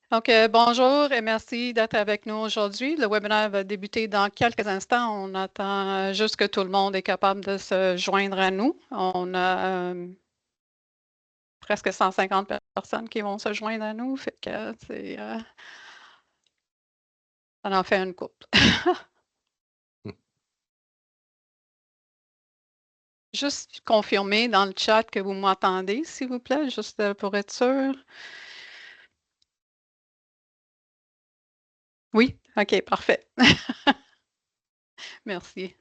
Donc, bonjour et merci d'être avec nous aujourd'hui. Le webinaire va débuter dans quelques instants. On attend juste que tout le monde est capable de se joindre à nous. On a presque 150 personnes qui vont se joindre à nous, fait que ça en fait une couple. Juste confirmer dans le chat que vous m'entendez, s'il vous plaît, juste pour être sûr. Oui? OK, parfait. Merci.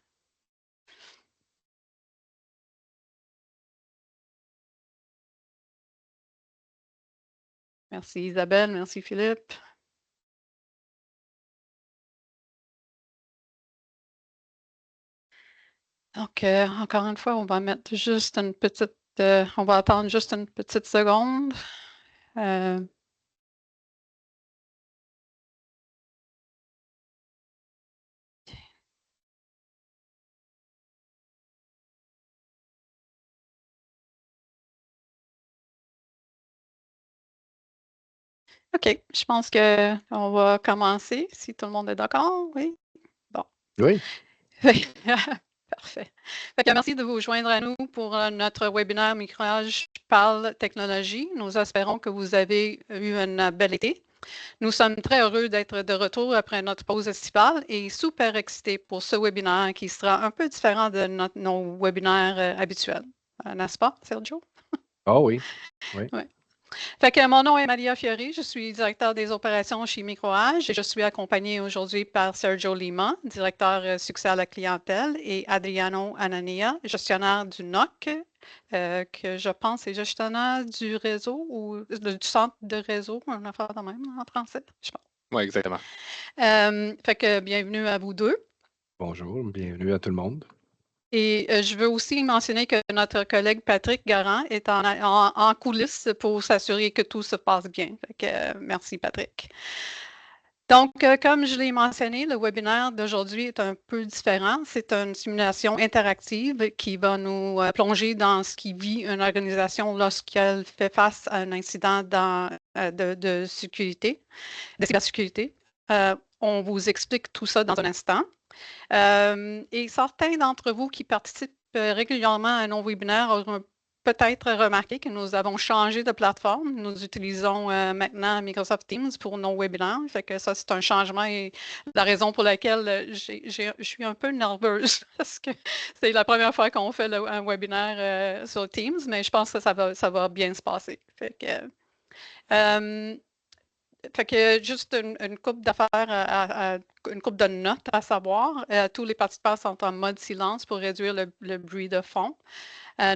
Merci Isabelle, merci Philippe. Donc, encore une fois, on va mettre juste une petite, on va attendre juste une petite seconde. OK, je pense qu'on va commencer, si tout le monde est d'accord, oui? Bon. Oui. Parfait. Fait que merci de vous joindre à nous pour notre webinaire Microage parle technologie. Nous espérons que vous avez eu un bel été. Nous sommes très heureux d'être de retour après notre pause estivale et super excités pour ce webinaire qui sera un peu différent de nos webinaires habituels. N'est-ce pas, Sergio? Ah oui. Oui. Oui. Fait que mon nom est Maria Fiori, je suis directeur des opérations chez Microage et je suis accompagnée aujourd'hui par Sergio Lima, directeur succès à la clientèle, et Adriano Anania, gestionnaire du NOC, que je pense est gestionnaire du réseau ou du centre de réseau, un affaire de même en français, je pense. Oui, exactement. Fait que bienvenue à vous deux. Bonjour, bienvenue à tout le monde. Et je veux aussi mentionner que notre collègue Patrick Garand est en coulisses pour s'assurer que tout se passe bien. Fait que, merci Patrick. Donc, comme je l'ai mentionné, le webinaire d'aujourd'hui est un peu différent. C'est une simulation interactive qui va nous plonger dans ce qui vit une organisation lorsqu'elle fait face à un incident de sécurité, de cybersécurité. On vous explique tout ça dans un instant. Et certains d'entre vous qui participent régulièrement à nos webinaires auront peut-être remarqué que nous avons changé de plateforme. Nous utilisons maintenant Microsoft Teams pour nos webinaires. Fait que ça, c'est un changement et la raison pour laquelle je suis un peu nerveuse parce que c'est la première fois qu'on fait un webinaire sur Teams, mais je pense que ça va bien se passer. Fait que juste une coupe d'affaires, une coupe de notes à savoir. Tous les participants sont en mode silence pour réduire le bruit de fond.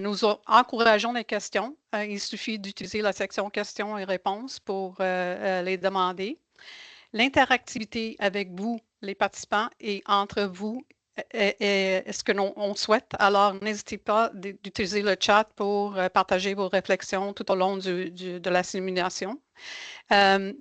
Nous encourageons les questions. Il suffit d'utiliser la section questions et réponses pour les demander. L'interactivité avec vous, les participants, et entre vous est ce que on souhaite. Alors, n'hésitez pas d'utiliser le chat pour partager vos réflexions tout au long de la simulation. Le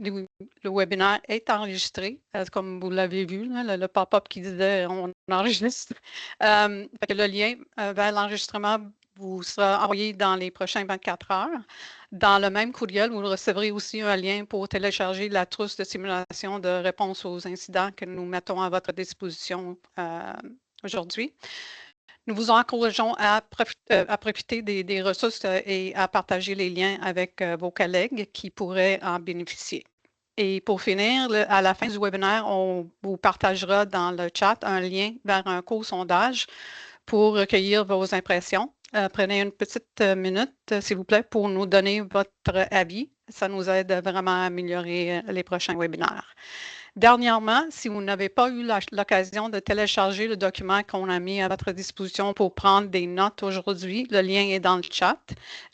webinaire est enregistré, comme vous l'avez vu, là, le pop-up qui disait on enregistre. Fait que le lien vers l'enregistrement vous sera envoyé dans les prochaines 24 heures. Dans le même courriel, vous recevrez aussi un lien pour télécharger la trousse de simulation de réponse aux incidents que nous mettons à votre disposition aujourd'hui. Nous vous encourageons à profiter des ressources et à partager les liens avec vos collègues qui pourraient en bénéficier. Et pour finir, à la fin du webinaire, on vous partagera dans le chat un lien vers un court sondage pour recueillir vos impressions. Prenez une petite minute, s'il vous plaît, pour nous donner votre avis. Ça nous aide vraiment à améliorer les prochains webinaires. Dernièrement, si vous n'avez pas eu l'occasion de télécharger le document qu'on a mis à votre disposition pour prendre des notes aujourd'hui, le lien est dans le chat.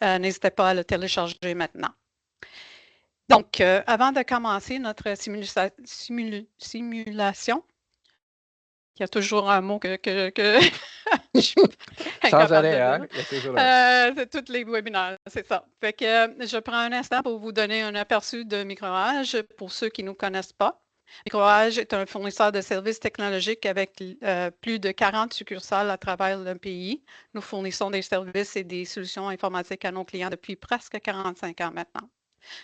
N'hésitez pas à le télécharger maintenant. Donc, avant de commencer notre simulation, il y a toujours un mot que je suis Sans incapable arrêt, de hein? dire. Il y a toujours un. C'est tous les webinaires, c'est ça. Fait que je prends un instant pour vous donner un aperçu de Microage pour ceux qui ne nous connaissent pas. Microage est un fournisseur de services technologiques avec plus de 40 succursales à travers le pays. Nous fournissons des services et des solutions informatiques à nos clients depuis presque 45 ans maintenant.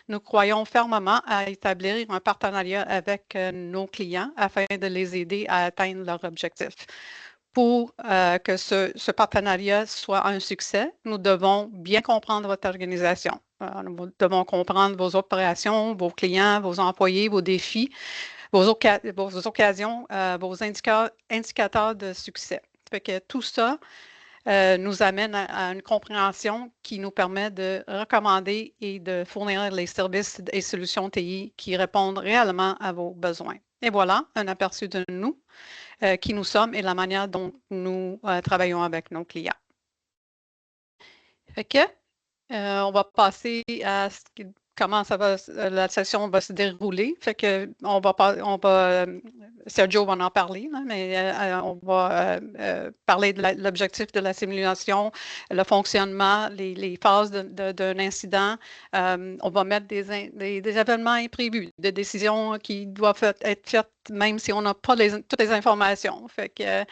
Nous croyons fermement à établir un partenariat avec nos clients afin de les aider à atteindre leurs objectifs. Pour que ce partenariat soit un succès, nous devons bien comprendre votre organisation. Nous devons comprendre vos opérations, vos clients, vos employés, vos défis, vos occasions, vos indicateurs de succès. Fait que tout ça nous amène à une compréhension qui nous permet de recommander et de fournir les services et solutions TI qui répondent réellement à vos besoins. Et voilà, un aperçu de nous, qui nous sommes et la manière dont nous travaillons avec nos clients. Fait que, on va passer à comment la session va se dérouler. Fait que Sergio va en parler, là, mais on va parler de l'objectif de la simulation, le fonctionnement, les phases d'un incident. On va mettre des événements imprévus, des décisions qui doivent être faites même si on n'a pas toutes les informations. Fait que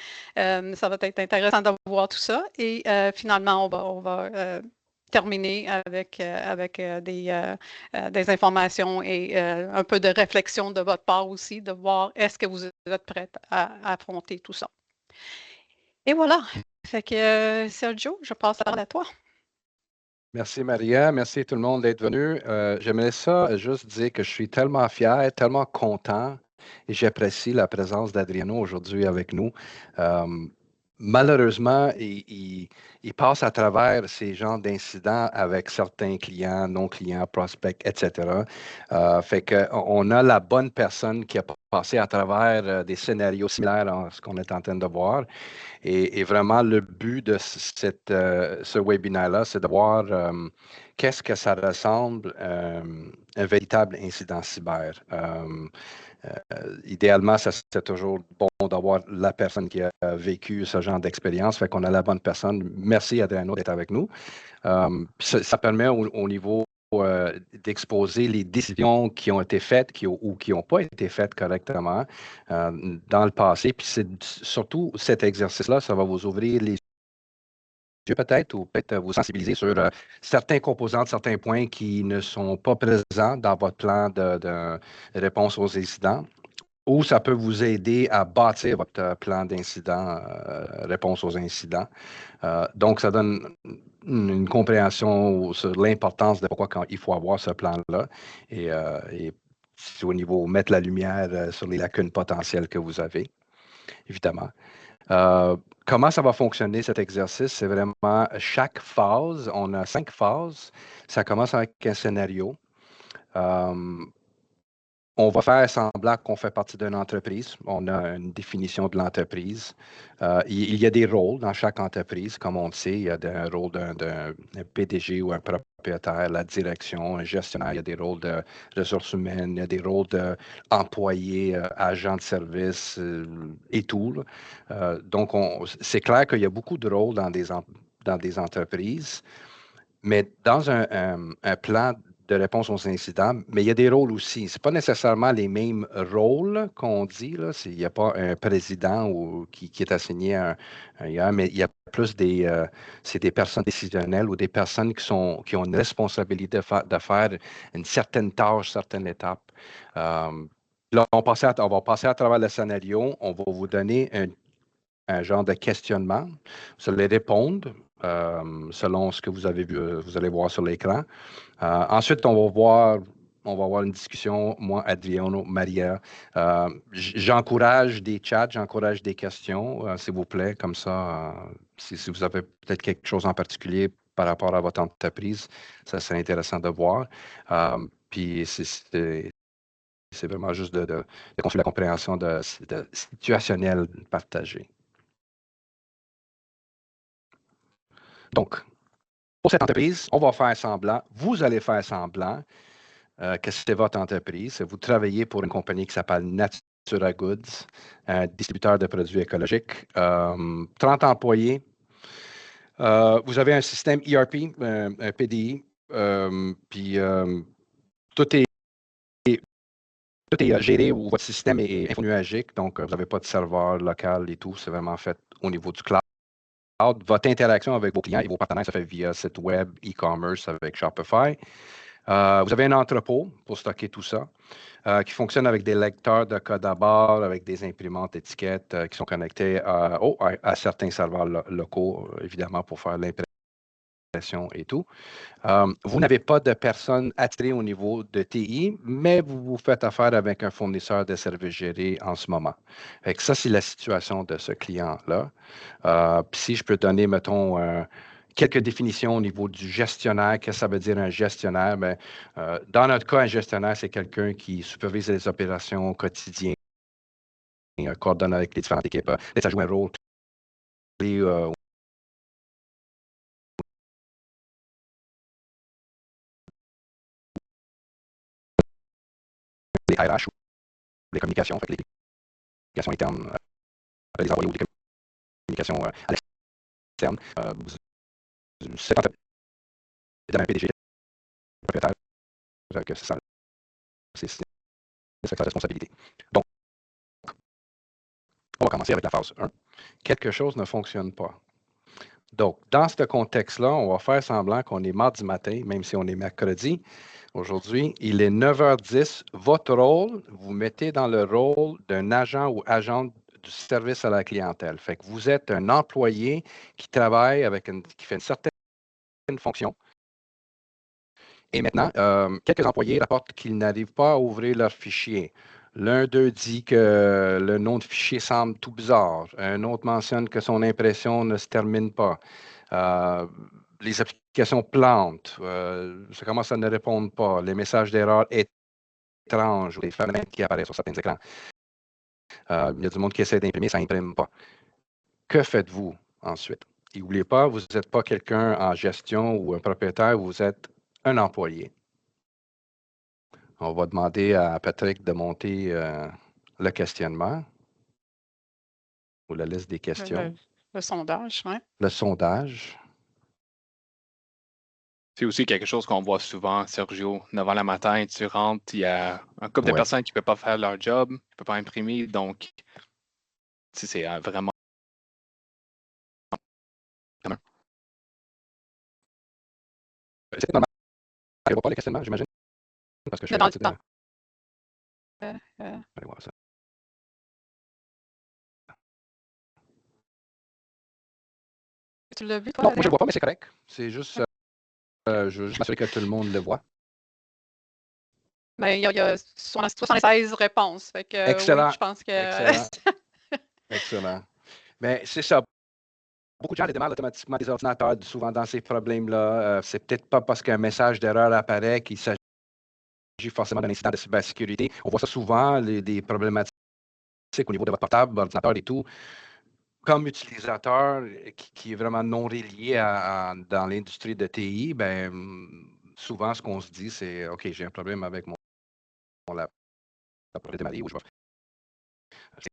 ça va être intéressant de voir tout ça. Et finalement, on va terminer avec des informations et un peu de réflexion de votre part aussi, de voir est-ce que vous êtes prête à affronter tout ça. Et voilà. Fait que Sergio, je passe la parole à toi. Merci Maria, merci tout le monde d'être venu. J'aimerais ça juste dire que je suis tellement fier, tellement content et j'apprécie la présence d'Adriano aujourd'hui avec nous. Malheureusement, il passe à travers ces genres d'incidents avec certains clients, non-clients, prospects, etc. Fait qu'on a la bonne personne qui a passé à travers des scénarios similaires à ce qu'on est en train de voir. Et vraiment, le but de ce webinaire-là, c'est de voir qu'est-ce que ça ressemble un véritable incident cyber. Idéalement, c'est toujours bon d'avoir la personne qui a vécu ce genre d'expérience. Fait qu'on a la bonne personne. Merci, Adriano, d'être avec nous. Ça permet au niveau d'exposer les décisions qui ont été faites ou qui n'ont pas été faites correctement dans le passé. Puis c'est surtout cet exercice-là, ça va vous ouvrir les yeux peut-être ou peut-être vous sensibiliser sur certains composants, certains points qui ne sont pas présents dans votre plan de réponse aux incidents. Ou ça peut vous aider à bâtir votre plan d'incident, réponse aux incidents. Donc, ça donne une compréhension sur l'importance de pourquoi il faut avoir ce plan-là. Et au niveau mettre la lumière sur les lacunes potentielles que vous avez, évidemment. Comment ça va fonctionner cet exercice? C'est vraiment chaque phase. On a 5 phases. Ça commence avec un scénario. On va faire semblant qu'on fait partie d'une entreprise. On a une définition de l'entreprise. Il y a des rôles dans chaque entreprise, comme on le sait. Il y a un rôle d'un PDG ou un propriétaire, la direction, un gestionnaire. Il y a des rôles de ressources humaines, il y a des rôles d'employés, agents de service et tout. Donc, c'est clair qu'il y a beaucoup de rôles dans des entreprises. Mais dans un plan de réponse aux incidents, mais il y a des rôles aussi. Ce n'est pas nécessairement les mêmes rôles qu'on dit. Là. Il n'y a pas un président qui est assigné à un, mais il y a plus c'est des personnes décisionnelles ou des personnes qui ont une responsabilité de faire une certaine tâche, une certaine étape. Là, on va passer à travers le scénario. On va vous donner un genre de questionnement. Vous allez répondre selon ce que vous avez vu, vous allez voir sur l'écran. Ensuite, on va avoir une discussion, moi, Adriano, Maria. J'encourage des chats, j'encourage des questions, s'il vous plaît, comme ça, si vous avez peut-être quelque chose en particulier par rapport à votre entreprise, ça serait intéressant de voir. Puis, c'est vraiment juste de construire la compréhension de situationnelle partagée. Donc, pour cette entreprise, on va faire semblant, vous allez faire semblant que c'est votre entreprise. Vous travaillez pour une compagnie qui s'appelle Natura Goods, un distributeur de produits écologiques. 30 employés. Vous avez un système ERP, un PDI, puis tout est géré ou votre système est infonuagique, donc vous n'avez pas de serveur local et tout. C'est vraiment fait au niveau du cloud. Votre interaction avec vos clients et vos partenaires se fait via site web, e-commerce avec Shopify. Vous avez un entrepôt pour stocker tout ça qui fonctionne avec des lecteurs de code à bord, avec des imprimantes étiquettes qui sont connectées à certains serveurs locaux, évidemment, pour faire l'impression et tout. Vous n'avez pas de personnes attirées au niveau de TI, mais vous faites affaire avec un fournisseur de services gérés en ce moment. Fait que ça, c'est la situation de ce client-là. Puis si je peux donner, mettons, quelques définitions au niveau du gestionnaire, qu'est-ce que ça veut dire un gestionnaire? Bien, dans notre cas, un gestionnaire, c'est quelqu'un qui supervise les opérations quotidiennes, coordonne avec les différentes équipes. Ça joue un rôle clé les RH ou les communications, fait que les communications internes, les envoyés ou les communications à l'externe. C'est en fait un PDG, propriétaire, que c'est sa responsabilité. Donc, on va commencer avec la phase 1. Quelque chose ne fonctionne pas. Donc, dans ce contexte-là, on va faire semblant qu'on est mardi matin, même si on est mercredi. Aujourd'hui, il est 9h10. Votre rôle, vous mettez dans le rôle d'un agent ou agente du service à la clientèle. Fait que vous êtes un employé qui travaille qui fait une certaine fonction. Et maintenant, quelques employés rapportent qu'ils n'arrivent pas à ouvrir leur fichier. L'un d'eux dit que le nom de fichier semble tout bizarre. Un autre mentionne que son impression ne se termine pas. Les applications plantent. Ça commence à ne répondre pas. Les messages d'erreur étranges ou les phénomènes qui apparaissent sur certains écrans. Il y a du monde qui essaie d'imprimer, ça n'imprime pas. Que faites-vous ensuite? Et n'oubliez pas, vous n'êtes pas quelqu'un en gestion ou un propriétaire, vous êtes un employé. On va demander à Patrick de monter le questionnement ou la liste des questions. Le sondage, oui. Le sondage. C'est aussi quelque chose qu'on voit souvent, Sergio. 9h le matin, tu rentres, il y a un couple de Ouais. personnes qui ne peuvent pas faire leur job, qui ne peuvent pas imprimer. Donc, c'est vraiment commun. C'est normal. Il ne va pas le questionnement, j'imagine. Parce que je Dans le suis temps. Allez voir ça. Tu l'as vu, toi? Non, moi, je ne le vois pas, mais c'est correct. C'est juste, je veux juste m'assurer que tout le monde le voit. Ben, il y a 76 réponses. Fait que, Excellent. oui, je pense que. Excellent. Excellent. Mais c'est ça. Beaucoup de gens démarrent automatiquement des ordinateurs, souvent dans ces problèmes-là. C'est peut-être pas parce qu'un message d'erreur apparaît qu'il s'agit forcément d'un incident de cybersécurité. On voit ça souvent, des problématiques au niveau de votre portable, ordinateur et tout. Comme utilisateur qui est vraiment non relié dans l'industrie de TI, ben, souvent, ce qu'on se dit, c'est OK, j'ai un problème avec mon laptop pour le démarrer ou je vais essayer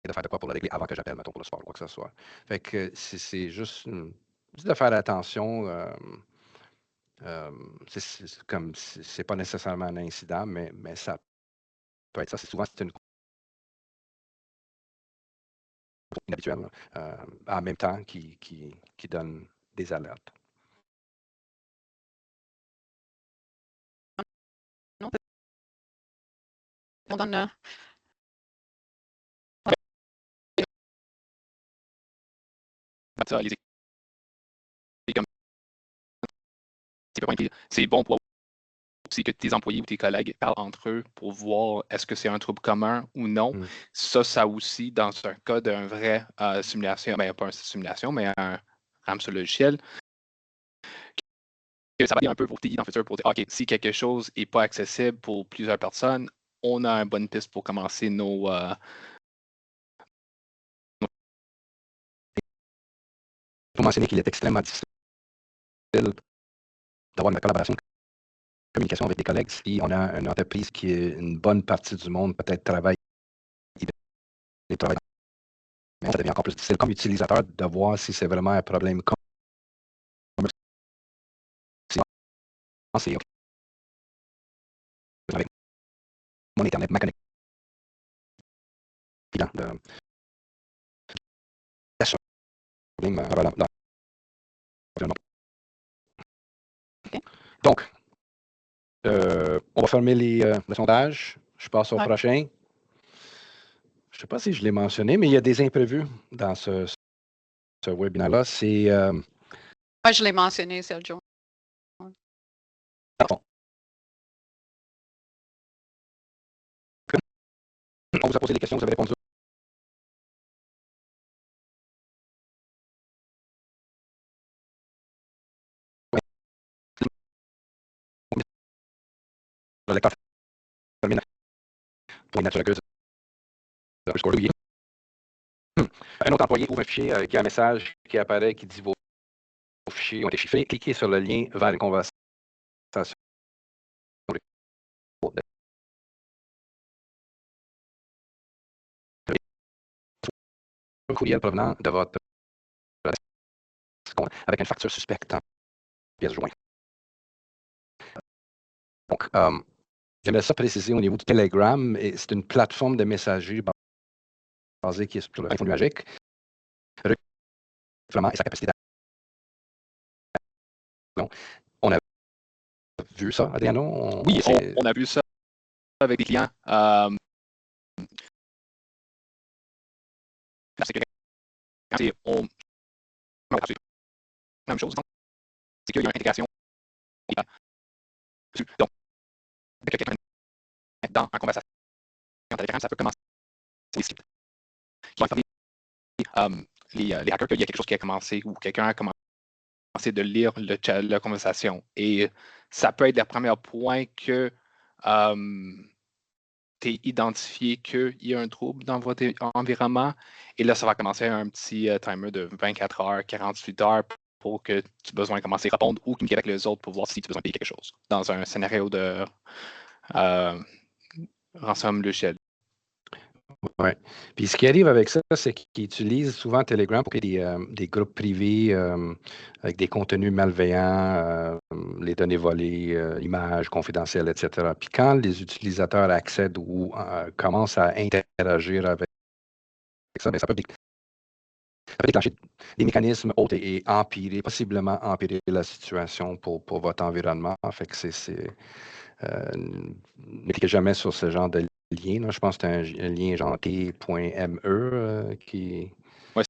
de faire de quoi pour le régler avant que j'appelle, mettons, pour le support ou quoi que ce soit. Fait que c'est juste de faire attention. C'est pas nécessairement un incident, mais ça peut être ça. C'est une inhabituelle en même temps qui donne des alertes. Non, on donne. Ça, c'est bon pour aussi que tes employés ou tes collègues parlent entre eux pour voir est-ce que c'est un trouble commun ou non. Ça aussi, dans un cas d'un vrai simulation, ben, pas une simulation, mais un RAM sur le logiciel, que ça va aller un peu pour TI dans le futur pour dire, OK, si quelque chose n'est pas accessible pour plusieurs personnes, on a une bonne piste pour commencer nos Il faut mentionner qu'il est extrêmement difficile d'avoir une collaboration, une communication avec des collègues si on a une entreprise qui est une bonne partie du monde peut-être travaille mais ça devient encore plus difficile comme utilisateur de voir si c'est vraiment un problème commun. C'est OK. Avec mon Internet, ma connexion. Donc, On va fermer le sondage. Je passe au Ouais. prochain. Je ne sais pas si je l'ai mentionné, mais il y a des imprévus dans ce webinaire-là. C'est Moi, je l'ai mentionné, Sergio. bon. On vous a posé des questions, vous avez répondu. Le lecteur termine pour une nature accueuse. Un autre employé ouvre un fichier qui a un message qui apparaît qui dit vos fichiers ont été chiffrés. Cliquez sur le lien vers une conversation. Un courriel provenant de votre avec une facture suspecte en pièce jointe. Donc, j'aimerais ça préciser au niveau du Telegram. C'est une plateforme de messagerie basée qui est sur le téléphone numérique. Vraiment, et sa capacité d'action. On a vu ça, Adriano? Oui, on a vu ça avec des clients. Même chose, c'est qu'il y a une intégration. Donc, dès que quelqu'un est dans une conversation Telegram, ça peut commencer des scripts qui vont informer les hackers qu'il y a quelque chose qui a commencé ou quelqu'un a commencé de lire la conversation. Et ça peut être le premier point que tu es identifié qu'il y a un trouble dans votre environnement. Et là, ça va commencer un petit timer de 24 heures, 48 heures pour que tu aies besoin de commencer à répondre ou communiquer avec les autres pour voir si tu as besoin de payer quelque chose dans un scénario de rançon logiciel. Oui. Puis ce qui arrive avec ça, c'est qu'ils utilisent souvent Telegram pour créer des groupes privés avec des contenus malveillants, les données volées, images confidentielles, etc. Puis quand les utilisateurs accèdent ou commencent à interagir avec ça, bien, ça peut déclencher des mécanismes autres et empirer, possiblement empirer la situation pour votre environnement. Fait que ne cliquez jamais sur ce genre de lien. Là. Je pense que c'est un lien genre t.me qui. Oui,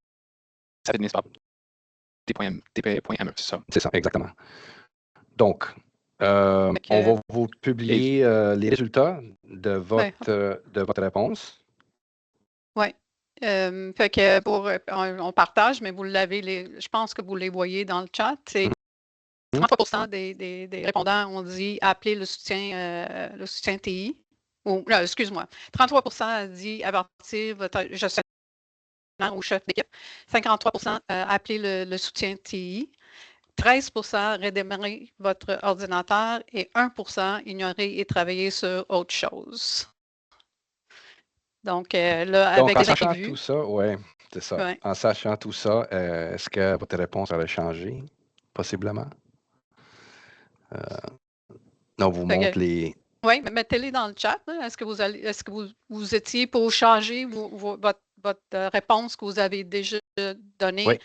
ça finit par t.me, c'est ça. C'est ça, exactement. Donc, on va vous publier les résultats de votre réponse. Oui. Fait que on partage, mais vous l'avez, je pense que vous les voyez dans le chat. C'est 33% des répondants ont dit appeler le soutien TI. Ou, excuse-moi, 33% a dit avertir votre gestionnaire ou chef d'équipe. 53% appeler le soutien TI. 13% redémarrer votre ordinateur et 1% ignorer et travailler sur autre chose. Donc, là, avec en des sachant imprévus. tout ça, oui, c'est ça. Ouais. En sachant tout ça, est-ce que votre réponse aurait changé? Possiblement. On vous montre les. Oui, mais mettez-les dans le chat. Est-ce que vous étiez pour changer votre réponse que vous avez déjà donnée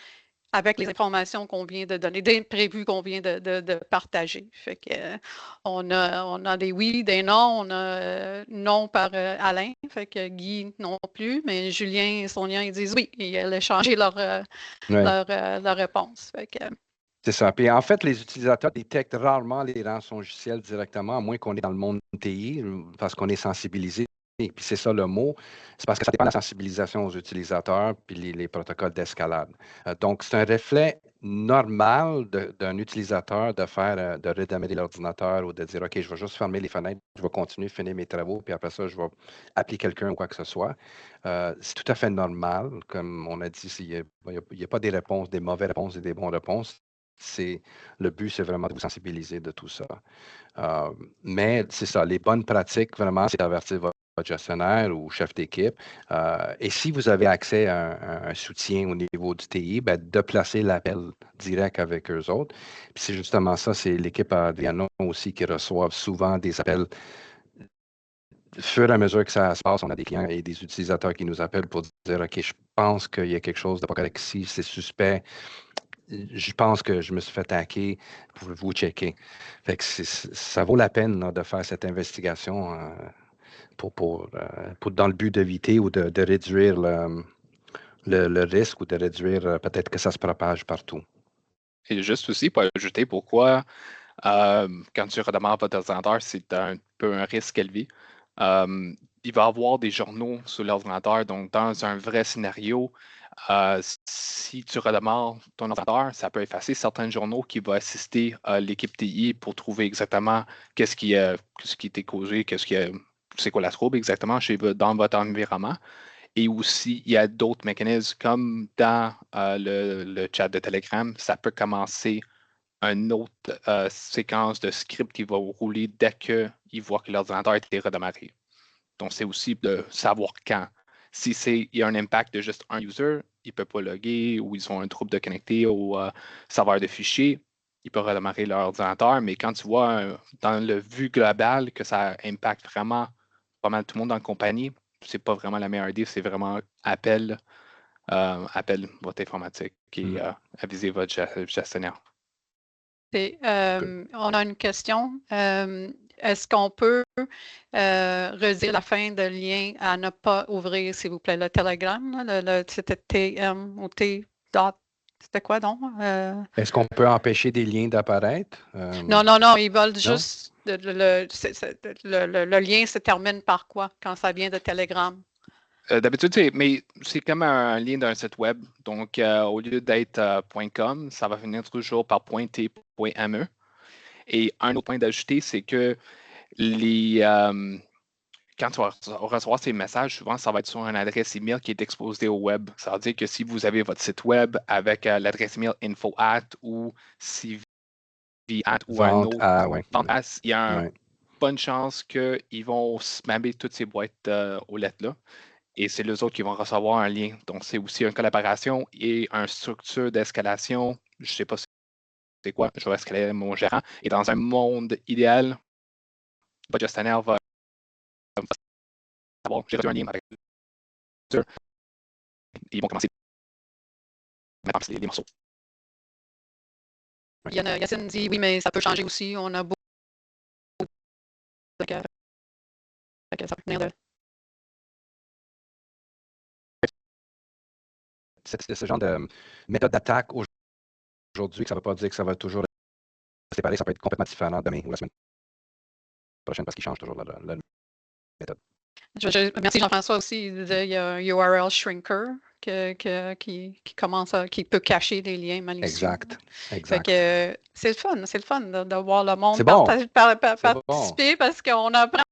avec les informations qu'on vient de donner, des prévus qu'on vient de partager? Fait que, on a des oui, des non. On a non par Alain, fait que Guy non plus, mais Julien et Sonia, ils disent oui, ils allaient changer leur réponse. Fait que, c'est ça. Puis en fait, les utilisateurs détectent rarement les rançongiciels directement, à moins qu'on est dans le monde TI, parce qu'on est sensibilisé. Et puis c'est ça le mot, c'est parce que ça dépend de la sensibilisation aux utilisateurs puis les protocoles d'escalade. Donc, c'est un reflet normal d'un utilisateur de redémarrer l'ordinateur ou de dire OK, je vais juste fermer les fenêtres, je vais continuer, finir mes travaux, puis après ça, je vais appeler quelqu'un ou quoi que ce soit. C'est tout à fait normal. Comme on a dit, il n'y a pas des réponses, des mauvaises réponses et des bonnes réponses. Le but, c'est vraiment de vous sensibiliser de tout ça. Mais c'est ça, les bonnes pratiques, vraiment, c'est d'avertir votre gestionnaire ou chef d'équipe. Et si vous avez accès à un soutien au niveau du TI, ben, de placer l'appel direct avec eux autres. Puis c'est justement ça, c'est l'équipe Adriano aussi qui reçoivent souvent des appels. Au fur et à mesure que ça se passe, on a des clients et des utilisateurs qui nous appellent pour dire OK, je pense qu'il y a quelque chose de pas correct ici, c'est suspect. je pense que je me suis fait hacker, pouvez-vous checker? Fait que ça vaut la peine là, de faire cette investigation dans le but d'éviter ou de réduire le risque ou de réduire peut-être que ça se propage partout. Et juste aussi pour ajouter pourquoi quand tu redémarres votre ordinateur, c'est un peu un risque élevé. Il va y avoir des journaux sur l'ordinateur, donc dans un vrai scénario, si tu redémarres ton ordinateur, ça peut effacer certains journaux qui vont assister l'équipe TI pour trouver exactement qu'est-ce qui était causé, c'est quoi la trouble exactement dans votre environnement. Et aussi, il y a d'autres mécanismes comme dans le chat de Telegram, ça peut commencer une autre séquence de script qui va rouler dès qu'il voit que l'ordinateur a été redémarré. Donc, c'est aussi de savoir quand. Si il y a un impact de juste un user, il ne peut pas loguer ou ils ont un trouble de connecter au serveur de fichiers, ils peuvent redémarrer leur ordinateur. Mais quand tu vois dans le vue global que ça impacte vraiment pas mal tout le monde dans la compagnie, c'est pas vraiment la meilleure idée, c'est vraiment appel votre informatique et aviser votre gestionnaire. On a une question. Est-ce qu'on peut redire la fin de lien à ne pas ouvrir, s'il vous plaît, le Telegram? C'était TM ou T. C'était quoi donc? Est-ce qu'on peut empêcher des liens d'apparaître? Non, ils veulent juste. Le lien se termine par quoi quand ça vient de Telegram? D'habitude, c'est comme un lien d'un site web. Donc, au lieu d'être .com, ça va finir toujours par .t.me. Et un autre point d'ajouter, c'est que quand tu vas recevoir ces messages, souvent, ça va être sur une adresse email qui est exposée au web. Ça veut dire que si vous avez votre site web avec l'adresse email info@ ou cv@ ou un autre il y a une bonne chance qu'ils vont spammer toutes ces boîtes aux lettres-là. Et c'est les autres qui vont recevoir un lien. Donc, c'est aussi une collaboration et une structure d'escalation. Je ne sais pas c'est quoi, je vais escaler mon gérant. Et dans un monde idéal, votre gestionnaire va savoir, j'ai reçu un lien avec eux. Ils vont commencer à mettre en place les morceaux. Yacine dit oui, mais ça peut changer aussi. On a beaucoup de ça peut venir de. Ce genre de méthode d'attaque aujourd'hui, ça ne veut pas dire que ça va toujours rester pareil, ça peut être complètement différent demain ou la semaine prochaine parce qu'il change toujours la méthode. Merci Jean-François aussi. Il y a un URL shrinker qui peut cacher des liens malicieux. Exact. C'est le fun de voir le monde participer parce qu'on apprend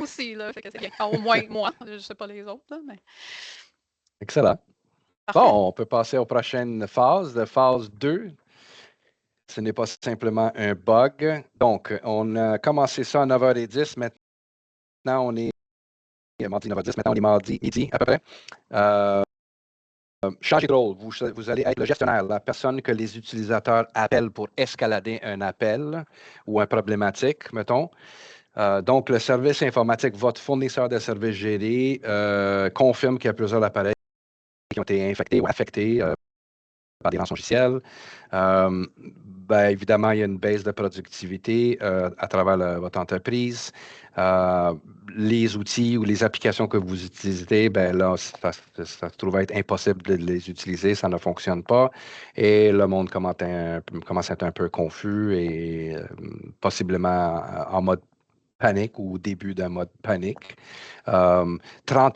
aussi. Là, fait que c'est bien. Au moins moi, je ne sais pas les autres. Là, mais... Excellent. Parfait. Bon, on peut passer aux prochaines phases. La phase 2, ce n'est pas simplement un bug. Donc, on a commencé ça à 9h10. Maintenant, on est mardi 9h10. Maintenant, on est mardi midi à peu près. Changez de rôle. Vous allez être le gestionnaire, la personne que les utilisateurs appellent pour escalader un appel ou une problématique, mettons. Donc, le service informatique, votre fournisseur de services géré, confirme qu'il y a plusieurs appareils qui ont été infectés ou affectés par des rançongiciels. Évidemment, il y a une baisse de productivité à travers votre entreprise. Les outils ou les applications que vous utilisez, là, ça se trouve être impossible de les utiliser, ça ne fonctionne pas. Et le monde commence à être un peu confus et possiblement en mode panique ou au début d'un mode panique. 30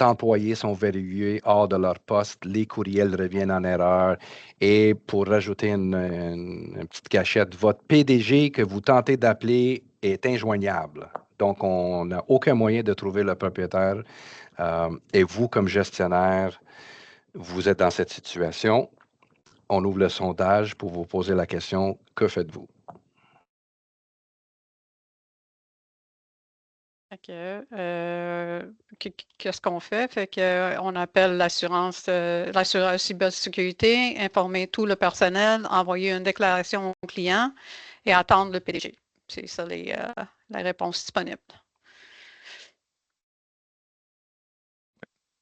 employés sont verrouillés hors de leur poste, les courriels reviennent en erreur et pour rajouter une petite cachette, votre PDG que vous tentez d'appeler est injoignable. Donc, on n'a aucun moyen de trouver le propriétaire et vous, comme gestionnaire, vous êtes dans cette situation. On ouvre le sondage pour vous poser la question, que faites-vous? Qu'est-ce qu'on fait? On appelle l'assurance cybersécurité, informer tout le personnel, envoyer une déclaration au client et attendre le PDG. C'est ça la réponse disponible.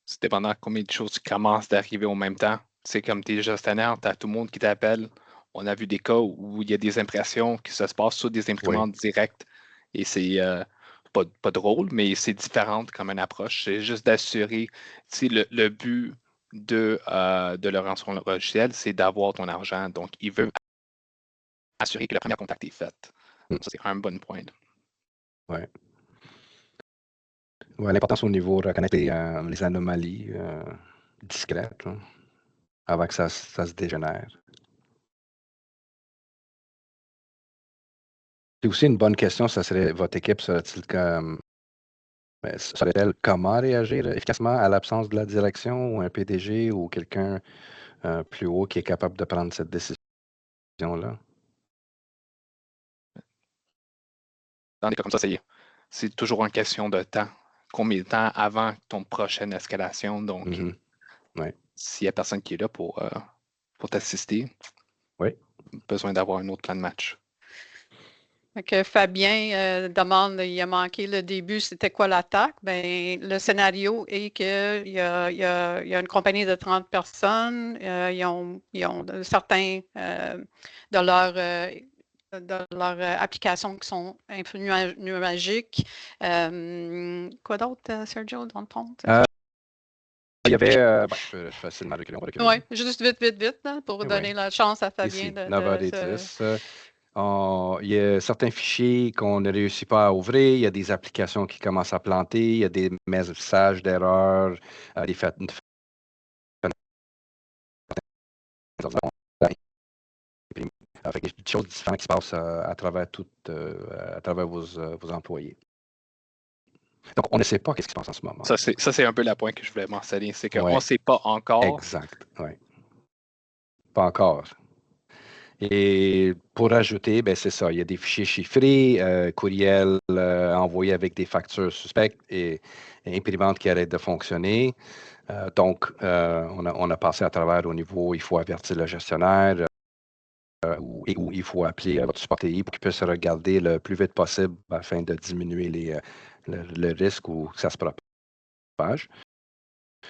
C'est dépendant de combien de choses commencent d'arriver au même temps. C'est comme tes gestionnaires, tu as tout le monde qui t'appelle. on a vu des cas où il y a des impressions qui se passent sur des imprimantes directes. Et c'est pas drôle, mais c'est différent comme une approche. C'est juste d'assurer, le but de leur rançon logiciel, c'est d'avoir ton argent. Donc, il veut assurer que le premier contact est fait. Ça, c'est un bon point. Oui. Ouais, l'importance au niveau de reconnaître les anomalies discrètes là, avant que ça se dégénère. C'est aussi une bonne question, ça serait votre équipe saurait-elle comment réagir efficacement à l'absence de la direction ou un PDG ou quelqu'un plus haut qui est capable de prendre cette décision-là? Dans des cas comme ça, c'est toujours une question de temps. Combien de temps avant ton prochaine escalation? Donc, s'il n'y a personne qui est là pour t'assister, besoin d'avoir un autre plan de match. Donc, Fabien demande, il a manqué le début, c'était quoi l'attaque? Ben, le scénario est qu'il y a une compagnie de 30 personnes, ils ont certains de leurs applications qui sont nuagiques. Quoi d'autre, Sergio, dans le fond? Il y avait, je peux facilement reculer. Oui, juste vite, là, pour donner la chance à Fabien de 9h10. Il y a certains fichiers qu'on ne réussit pas à ouvrir, il y a des applications qui commencent à planter, il y a des messages d'erreur, des choses différentes qui se passent à travers vos employés. Donc, on ne sait pas ce qui se passe en ce moment. Ça, c'est un peu le point que je voulais mentionner, c'est qu'on ne sait pas encore. Exact, oui. Pas encore. Et pour ajouter, c'est ça, il y a des fichiers chiffrés, courriels envoyés avec des factures suspectes et imprimantes qui arrêtent de fonctionner. Donc, on a passé à travers au niveau, il faut avertir le gestionnaire ou il faut appeler votre support TI pour qu'il puisse regarder le plus vite possible afin de diminuer le risque ou que ça se propage.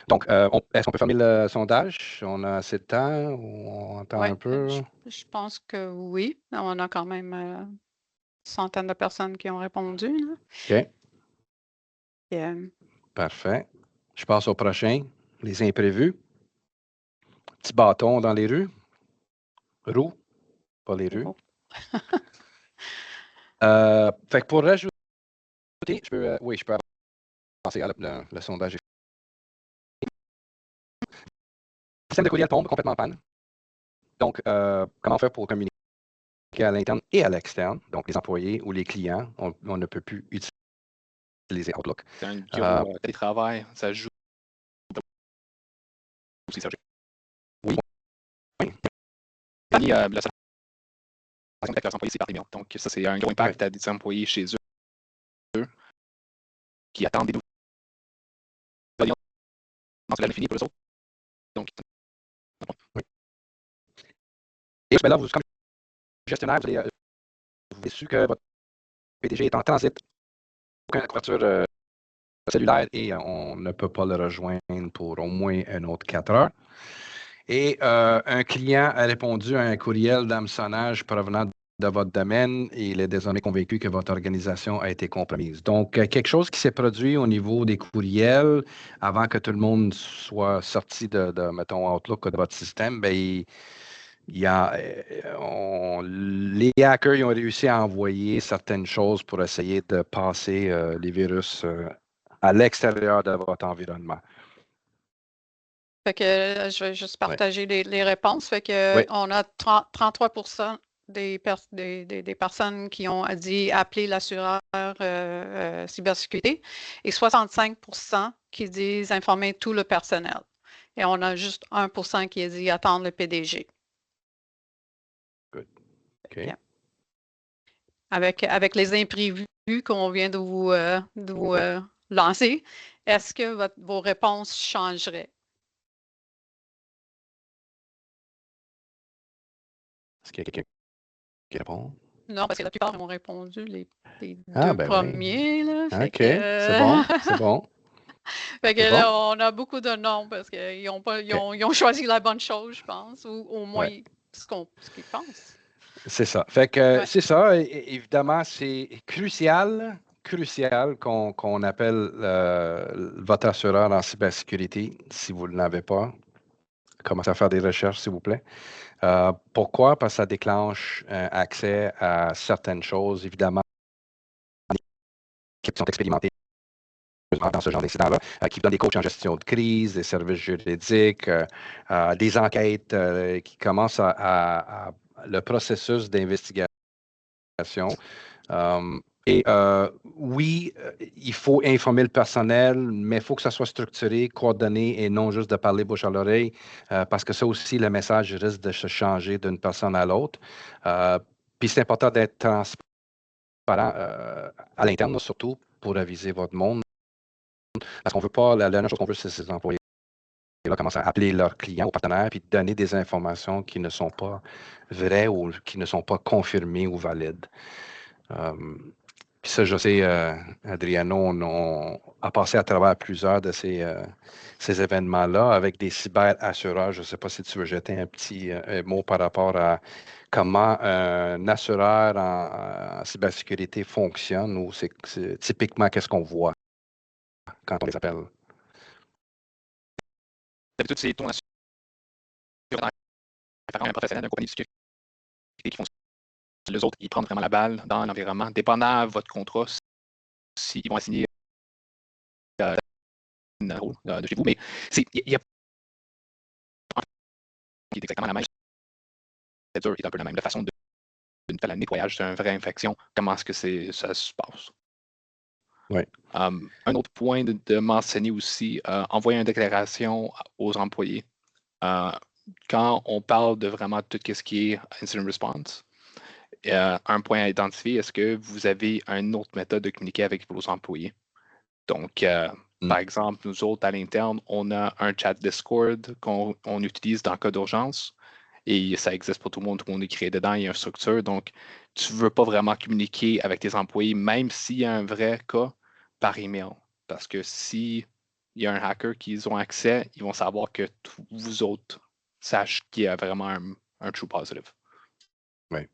Donc, est-ce qu'on peut fermer le sondage? On a assez de temps ou on attend un peu? Je pense que oui. On a quand même une centaine de personnes qui ont répondu. Là. OK. Parfait. Je passe au prochain. Les imprévus. Petit bâton dans les rues. Roues, pas les rues. Fait que pour rajouter, je peux avancer. Le sondage est fait. Le système de courriel tombe complètement en panne. Donc, comment faire pour communiquer à l'interne et à l'externe? Donc, les employés ou les clients, on ne peut plus utiliser Outlook. C'est un gros télétravail, ça joue aussi, Sergio. Oui. La avec leurs employés, c'est par email. Donc, ça, c'est un gros impact à des employés chez eux qui attendent des nouvelles dans l'année finie pour eux autres. Donc, et là, comme gestionnaire, vous avez su que votre PDG est en transit. Aucune couverture cellulaire et on ne peut pas le rejoindre pour au moins une autre 4 heures. Et un client a répondu à un courriel d'hameçonnage provenant de votre domaine et il est désormais convaincu que votre organisation a été compromise. Donc, quelque chose qui s'est produit au niveau des courriels avant que tout le monde soit sorti mettons, Outlook de votre système, les hackers ils ont réussi à envoyer certaines choses pour essayer de passer les virus à l'extérieur de votre environnement. Fait que je vais juste partager les réponses. Fait que on a 33% des personnes qui ont dit appeler l'assureur cybersécurité et 65% qui disent informer tout le personnel. Et on a juste 1% qui a dit attendre le PDG. Good. Okay. Avec les imprévus qu'on vient de vous lancer, est-ce que vos réponses changeraient? Est-ce qu'il y a quelqu'un qui répond? Non, parce que la plupart ont répondu les deux premiers. Là, OK, c'est bon, c'est bon. Fait que là, on a beaucoup de noms parce qu'ils ont choisi la bonne chose, je pense, ou au moins ce qu'ils pensent. C'est ça. Fait que Ouais. c'est ça. Évidemment, c'est crucial qu'on appelle votre assureur en cybersécurité si vous ne l'avez pas. Commencez à faire des recherches, s'il vous plaît. Pourquoi? Parce que ça déclenche accès à certaines choses, évidemment, qui sont expérimentées dans ce genre d'incident-là, qui donnent des coachs en gestion de crise, des services juridiques, des enquêtes qui commencent le processus d'investigation. Oui, il faut informer le personnel, mais il faut que ça soit structuré, coordonné et non juste de parler bouche à l'oreille, parce que ça aussi, le message risque de se changer d'une personne à l'autre. Puis c'est important d'être transparent à l'interne, surtout pour aviser votre monde, parce qu'on veut pas, la dernière chose qu'on veut, c'est ces employés là commencent à appeler leurs clients ou partenaires puis donner des informations qui ne sont pas vraies ou qui ne sont pas confirmées ou valides. Puis ça, je sais, Adriano, on a passé à travers plusieurs de ces événements-là avec des cyber-assureurs. Je ne sais pas si tu veux jeter un petit mot par rapport à comment un assureur en cybersécurité fonctionne ou c'est typiquement qu'est-ce qu'on voit quand on les appelle. D'habitude, c'est ton assureur un professionnel d'un compagnie de sécurité qui font les autres, ils prennent vraiment la balle dans l'environnement. Dépendant de votre contrat, s'ils vont assigner un rôle de chez vous, mais il y a qui est exactement la même. C'est dur, est un peu la même. La façon de faire le nettoyage d'une vraie infection, comment est-ce que ça se passe. Oui. Un autre point de mentionner aussi, envoyer une déclaration aux employés. Quand on parle de vraiment tout ce qui est incident response, un point à identifier, est-ce que vous avez une autre méthode de communiquer avec vos employés? Donc, par exemple, nous autres, à l'interne, on a un chat Discord qu'on utilise dans le cas d'urgence et ça existe pour tout le monde est créé dedans, il y a une structure. Donc, tu ne veux pas vraiment communiquer avec tes employés, même s'il y a un vrai cas, par email. Parce que s'il y a un hacker qui ont accès, ils vont savoir que vous autres sachez qu'il y a vraiment un true positive. Oui.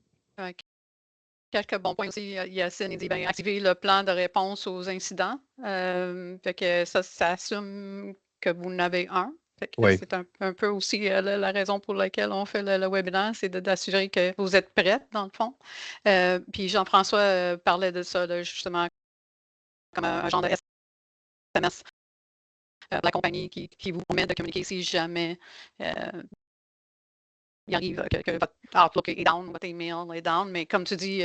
Quelques bons points aussi. Yacine dit activer le plan de réponse aux incidents. Fait que ça assume que vous en avez un. Oui. C'est un peu aussi la raison pour laquelle on fait le webinaire, c'est d'assurer que vous êtes prête, dans le fond. Puis Jean-François parlait de ça, là, justement, comme un genre de SMS de la compagnie qui vous permet de communiquer si jamais il arrive que votre Outlook est down, votre email est down, mais comme tu dis,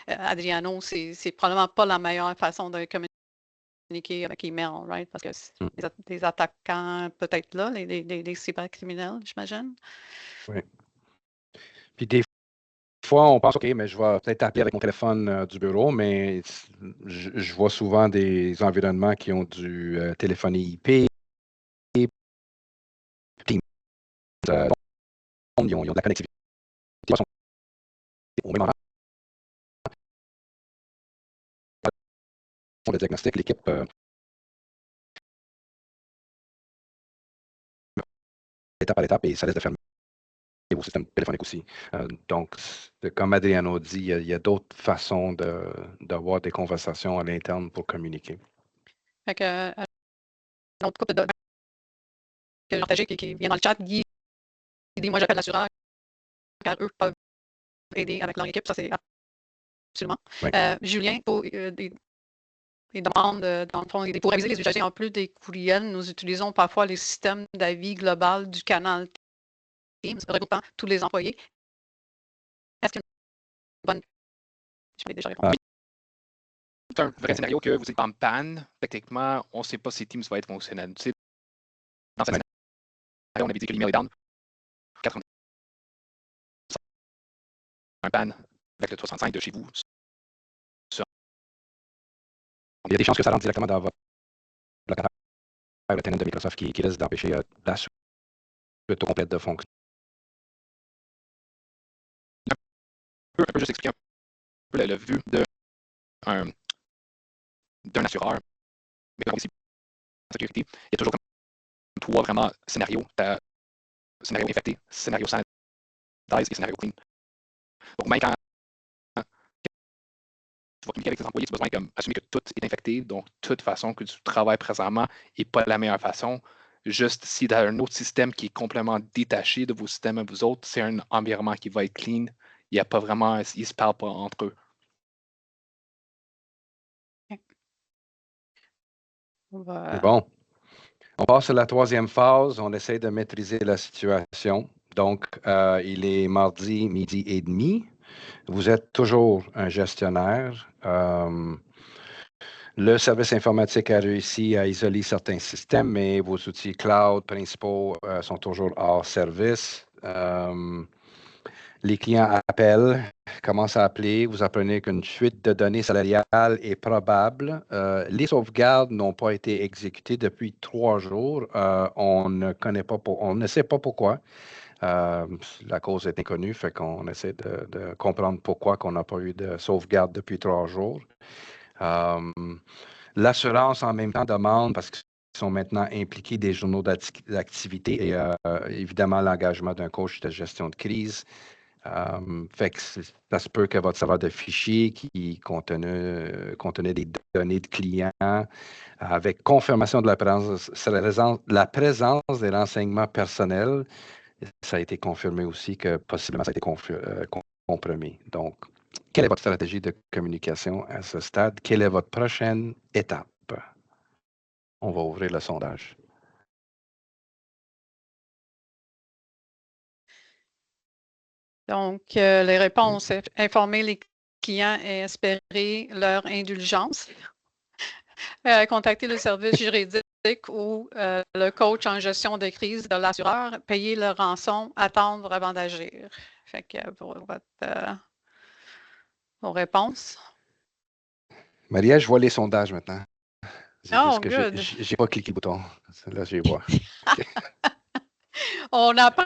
Adriano, c'est probablement pas la meilleure façon de communiquer avec email, right? Parce que les attaquants, peut-être là, les cybercriminels, j'imagine. Oui. Puis des fois, on pense, OK, mais je vais peut-être appeler avec mon téléphone du bureau, mais je vois souvent des environnements qui ont du téléphonie IP, Teams, ils ont de la connectivité. Au même moment, le diagnostic, l'équipe étape par étape et ça laisse de fermer vos systèmes téléphoniques aussi. Donc, comme Adriano dit, il y a d'autres façons d'avoir des conversations à l'interne pour communiquer. Fait que, un autre couple de que j'ai partagé qui vient dans le chat, Guy dit moi j'appelle l'assureur car eux peuvent aider avec leur équipe, ça c'est absolument. Oui. Julien, pour des demandes, dans le fond, pour aviser les usagers en plus des courriels, nous utilisons parfois les systèmes d'avis global du canal Teams, regroupant tous les employés. Est-ce que bonne. Je vais déjà répondre. C'est un vrai scénario que vous êtes en panne. Techniquement, on ne sait pas si Teams va être fonctionnel. Tu sais, dans ce scénario, on avait dit que l'email est down. 90% un panne avec le 365 de chez vous. Il y a des chances que ça rentre directement dans votre locataire, le tenant de Microsoft qui risque d'empêcher la suite complète de fonctionner. Un peu juste expliquer un peu le vue d'un assureur, mais aussi en sécurité. Il y a toujours comme trois vraiment scénarios. Scénario infecté, scénario sans et scénario clean. Donc, même quand tu vas communiquer avec tes employés, tu as besoin d'assumer que tout est infecté. Donc, de toute façon que tu travailles présentement n'est pas la meilleure façon. Juste si tu as un autre système qui est complètement détaché de vos systèmes à vous autres, c'est un environnement qui va être clean. Il n'y a pas vraiment, ils ne se parlent pas entre eux. Bon. On passe à la troisième phase. On essaie de maîtriser la situation. Donc, il est mardi, 12h30. Vous êtes toujours un gestionnaire. Le service informatique a réussi à isoler certains systèmes, mais vos outils cloud principaux sont toujours hors service. Les clients appellent, commencent à appeler. Vous apprenez qu'une fuite de données salariales est probable. Les sauvegardes n'ont pas été exécutées depuis 3 jours. On ne sait pas pourquoi. La cause est inconnue, fait qu'on essaie de comprendre pourquoi on n'a pas eu de sauvegarde depuis 3 jours. L'assurance, en même temps, demande, parce qu'ils sont maintenant impliqués des journaux d'activité et évidemment l'engagement d'un coach de gestion de crise. Fait que ça se peut que votre serveur de fichiers qui contenait des données de clients avec confirmation de la présence des renseignements personnels, ça a été confirmé aussi que possiblement ça a été compromis. Donc, quelle est votre stratégie de communication à ce stade? Quelle est votre prochaine étape? On va ouvrir le sondage. Donc, les réponses, informer les clients et espérer leur indulgence. Contacter le service juridique ou le coach en gestion de crise de l'assureur, payer le rançon, attendre avant d'agir. Fait que pour vos réponses. Maria, je vois les sondages maintenant. C'est Oh, juste que good. j'ai pas cliqué le bouton. Là, je les vois. On apprend.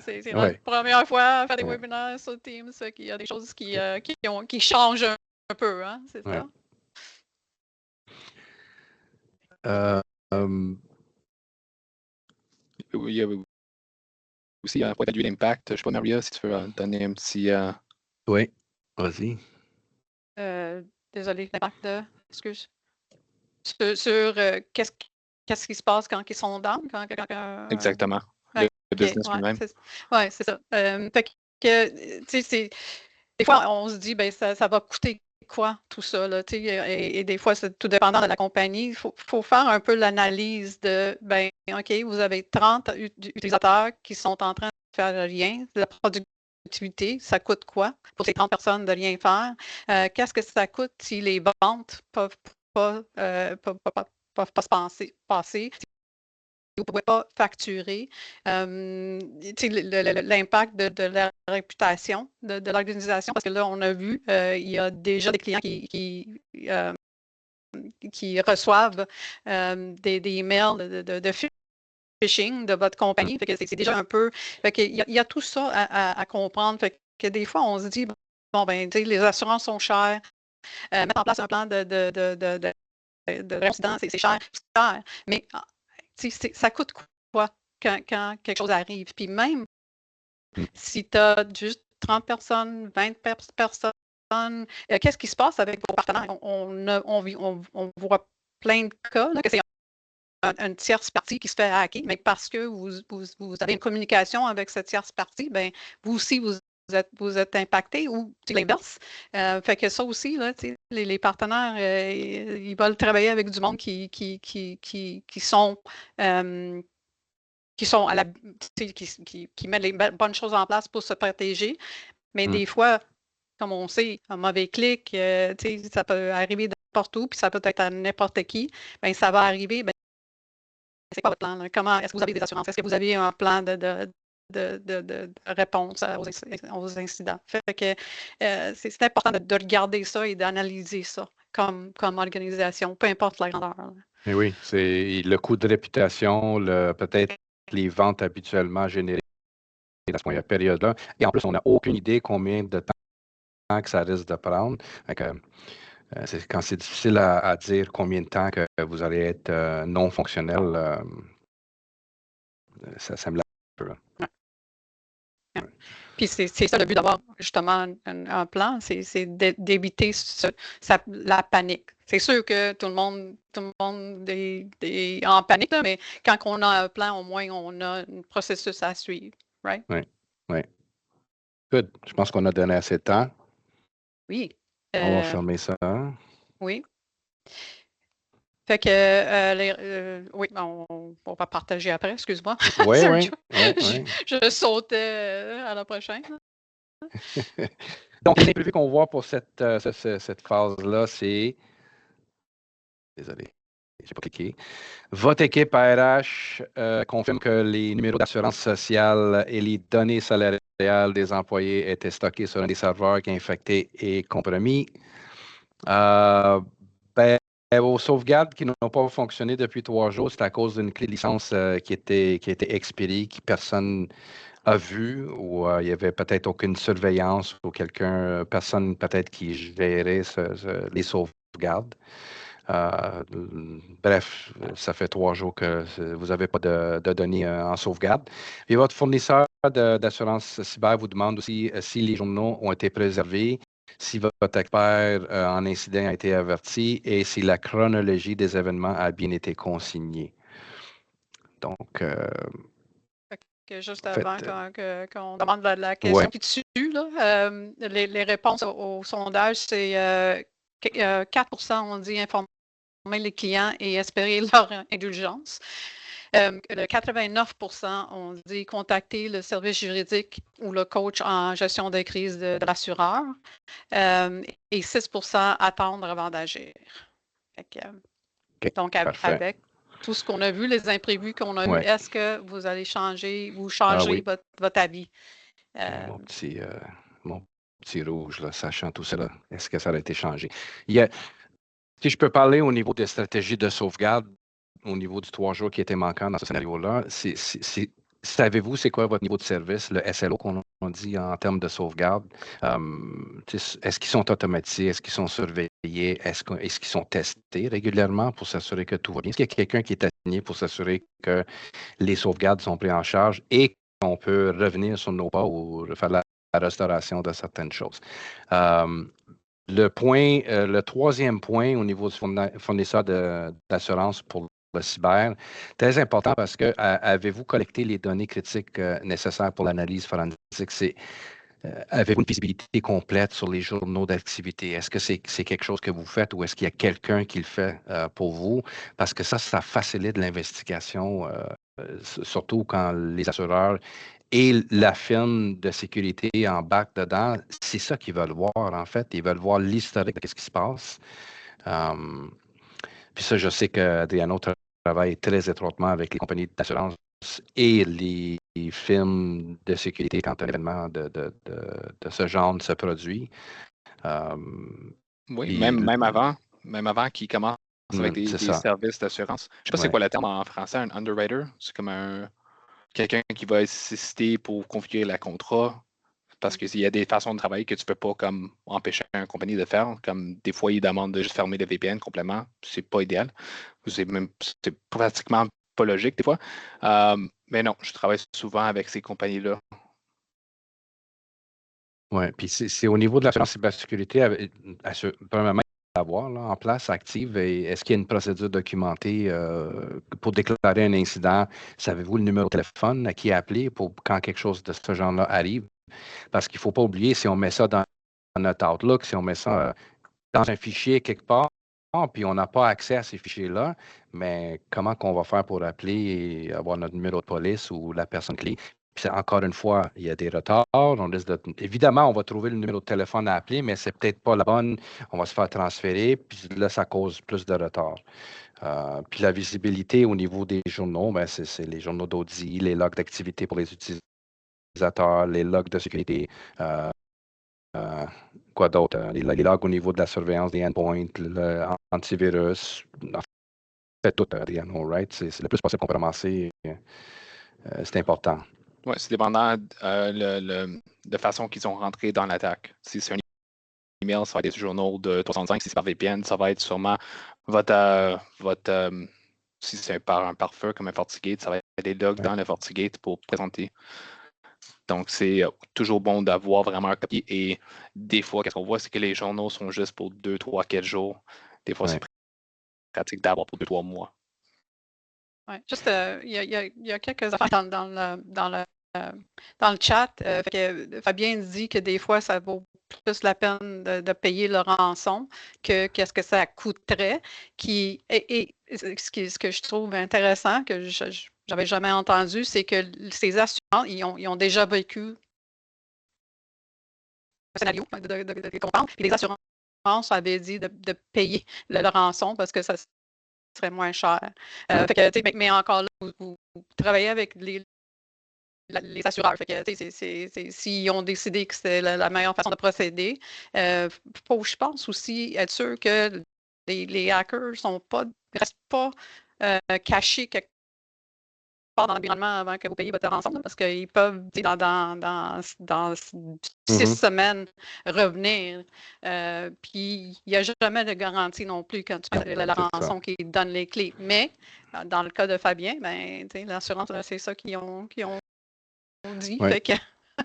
C'est Ouais. la première fois à faire des Ouais. webinaires sur Teams, qu'il y a des choses qui changent un peu, hein, c'est Ouais. ça? Il y a aussi un point de vue d'impact. Je ne sais pas, Maria, si tu veux donner un petit. Oui, vas-y. Désolé, l'impact de. Excuse. Sur qu'est-ce qui se passe quand ils sont down? Exactement. Le business lui-même. Oui, c'est ça. Fait que, tu sais, des fois, on se dit, ben ça va coûter quoi, tout ça, là, tu sais, et des fois, c'est tout dépendant de la compagnie. Il faut faire un peu l'analyse de, ben, OK, vous avez 30 utilisateurs qui sont en train de faire rien, de la productivité, ça coûte quoi pour ces 30 personnes de rien faire? Qu'est-ce que ça coûte si les ventes peuvent pas se passer? Vous ne pouvez pas facturer. L'impact de la réputation de l'organisation, parce que là, on a vu, il y a déjà des clients qui reçoivent des emails de phishing de votre compagnie. Fait que c'est déjà un peu. Fait que il y a tout ça à comprendre. Fait que des fois, on se dit, bon, ben, les assurances sont chères. Mettre en place un plan de réincident, c'est cher. Mais ça coûte quoi quand quelque chose arrive? Puis même si tu as juste 30 personnes, 20 personnes, qu'est-ce qui se passe avec vos partenaires? On voit plein de cas là, que c'est une tierce partie qui se fait hacker, mais parce que vous avez une communication avec cette tierce partie, ben, vous aussi, vous êtes impacté ou l'inverse. Fait que ça aussi, là, les partenaires, ils veulent travailler avec du monde qui sont à la qui mettent les bonnes choses en place pour se protéger. Mais des fois, comme on sait, un mauvais clic, ça peut arriver n'importe où, puis ça peut être à n'importe qui. Ben, ça va arriver. Ben, c'est quoi votre plan? Là? Comment est-ce que vous avez des assurances? Est-ce que vous avez un plan de réponse aux incidents? Fait que c'est important de regarder ça et d'analyser ça comme organisation, peu importe la grandeur. Là. Mais oui, c'est le coût de réputation, peut-être les ventes habituellement générées à cette période-là. Et en plus, on n'a aucune idée combien de temps que ça risque de prendre. Quand c'est difficile à dire combien de temps que vous allez être non fonctionnel, ça me l'a un peu. Ouais. Puis c'est ça le but d'avoir justement un plan, c'est d'éviter la panique. C'est sûr que tout le monde est en panique, là, mais quand on a un plan, au moins on a un processus à suivre, right? Oui, oui. Good. Je pense qu'on a donné assez de temps. Oui. On va fermer ça. Oui. Fait que, oui, on va partager après, excuse-moi. Oui, C'est un oui, joke. oui. Je sautais à la prochaine. Donc, les imprévus qu'on voit pour cette phase-là, c'est... Désolé, j'ai pas cliqué. Votre équipe RH confirme que les numéros d'assurance sociale et les données salariales des employés étaient stockés sur un des serveurs qui est infecté et compromis. Ben, aux sauvegardes qui n'ont pas fonctionné depuis 3 jours, c'est à cause d'une clé de licence qui était expirée, que personne a vu, ou il y avait peut-être aucune surveillance, ou personne peut-être qui gérait les sauvegardes. Bref, ça fait 3 jours que vous n'avez pas de données en sauvegarde. Et votre fournisseur d'assurance cyber vous demande aussi si les journaux ont été préservés, si votre expert en incident a été averti et si la chronologie des événements a bien été consignée. Donc, Juste en fait, avant qu'on demande la question ouais. qui tue, là, les réponses au sondage, c'est 4% ont dit informer les clients et espérer leur indulgence. Le 89% ont dit contacter le service juridique ou le coach en gestion de crise de l'assureur et 6% attendre avant d'agir. Donc, Parfait. avec tout ce qu'on a vu, les imprévus qu'on a eus, Ouais. est-ce que vous allez changer Oui. votre avis? Mon petit rouge, là, sachant tout cela, est-ce que ça a été changé? Si je peux parler au niveau des stratégies de sauvegarde, au niveau du 3 jours qui était manquant dans ce scénario-là, savez-vous c'est quoi votre niveau de service, le SLO qu'on dit en termes de sauvegarde? Est-ce qu'ils sont automatisés? Est-ce qu'ils sont surveillés? Est-ce qu'ils sont testés régulièrement pour s'assurer que tout va bien? Est-ce qu'il y a quelqu'un qui est assigné pour s'assurer que les sauvegardes sont prises en charge et qu'on peut revenir sur nos pas ou faire la restauration de certaines choses? Le troisième point au niveau du fournisseur d'assurance pour le cyber, très important parce que avez-vous collecté les données critiques nécessaires pour l'analyse forensique? Avez-vous une visibilité complète sur les journaux d'activité? Est-ce que c'est quelque chose que vous faites ou est-ce qu'il y a quelqu'un qui le fait pour vous? Parce que ça facilite l'investigation, surtout quand les assureurs et la firme de sécurité embarque dedans. C'est ça qu'ils veulent voir, en fait. Ils veulent voir l'historique de ce qui se passe. Puis ça, je sais qu'Adriano travaille très étroitement avec les compagnies d'assurance et les firmes de sécurité quand un événement de ce genre se produit. Oui, Puis, même avant qu'ils commencent avec c'est des ça. services d'assurance. Je ne sais pas c'est Ouais. quoi le terme en français, un underwriter. C'est comme quelqu'un qui va assister pour configurer la contrat. Parce qu'il y a des façons de travailler que tu ne peux pas comme empêcher une compagnie de faire. Comme des fois, ils demandent de juste fermer le VPN complètement. C'est pas idéal. C'est pratiquement pas logique des fois. Mais non, je travaille souvent avec ces compagnies-là. Oui, puis c'est au niveau de l'assurance cybersécurité, premièrement, avoir là, en place, active, et est-ce qu'il y a une procédure documentée pour déclarer un incident? Savez-vous le numéro de téléphone à qui appeler pour quand quelque chose de ce genre-là arrive? Parce qu'il ne faut pas oublier, si on met ça dans notre Outlook, si on met ça dans un fichier quelque part, puis on n'a pas accès à ces fichiers-là, mais comment qu'on va faire pour appeler et avoir notre numéro de police ou la personne clé? Puis encore une fois, il y a des retards. Évidemment, on va trouver le numéro de téléphone à appeler, mais c'est peut-être pas la bonne. On va se faire transférer, puis là, ça cause plus de retard. Puis la visibilité au niveau des journaux, ben, c'est les journaux d'audit, les logs d'activité pour les utilisateurs, les logs de sécurité. Quoi d'autre? Les logs au niveau de la surveillance des endpoints, l'antivirus, en fait tout, Adriano, right? C'est le plus possible qu'on peut ramasser. C'est important. Oui, c'est dépendant de façon qu'ils ont rentré dans l'attaque. Si c'est un email, ça va être des journaux de 365. Si c'est par VPN, ça va être sûrement si c'est par un pare-feu comme un FortiGate, ça va être des logs dans le FortiGate pour présenter. Donc, c'est toujours bon d'avoir vraiment un copier. Et des fois, qu'est-ce qu'on voit, c'est que les journaux sont juste pour 2, 3, 4 jours. Des fois, c'est pratique d'avoir pour 2, 3 mois. Oui, juste, il y a quelques affaires dans le chat. Fait que Fabien dit que des fois, ça vaut plus la peine de payer le rançon que qu'est-ce que ça coûterait. Et ce que je trouve intéressant, que je n'avais jamais entendu, c'est que ces assurances, ils ont déjà vécu le scénario de comprendre. Puis les assurances avaient dit de payer le rançon parce que ça serait moins cher. Fait que, mais encore là, vous travaillez avec les assureurs. Fait que, s'ils ont décidé que c'est la meilleure façon de procéder, faut, je pense aussi, être sûr que les hackers ne restent pas cachés quelque part dans l'environnement avant que vous payiez votre rançon, parce qu'ils peuvent, dans 6 semaines, revenir. Puis, il n'y a jamais de garantie non plus quand tu payes la rançon qui donne les clés. Mais, dans le cas de Fabien, ben, l'assurance, c'est ça qu'ils ont dit. Ouais. Fait que...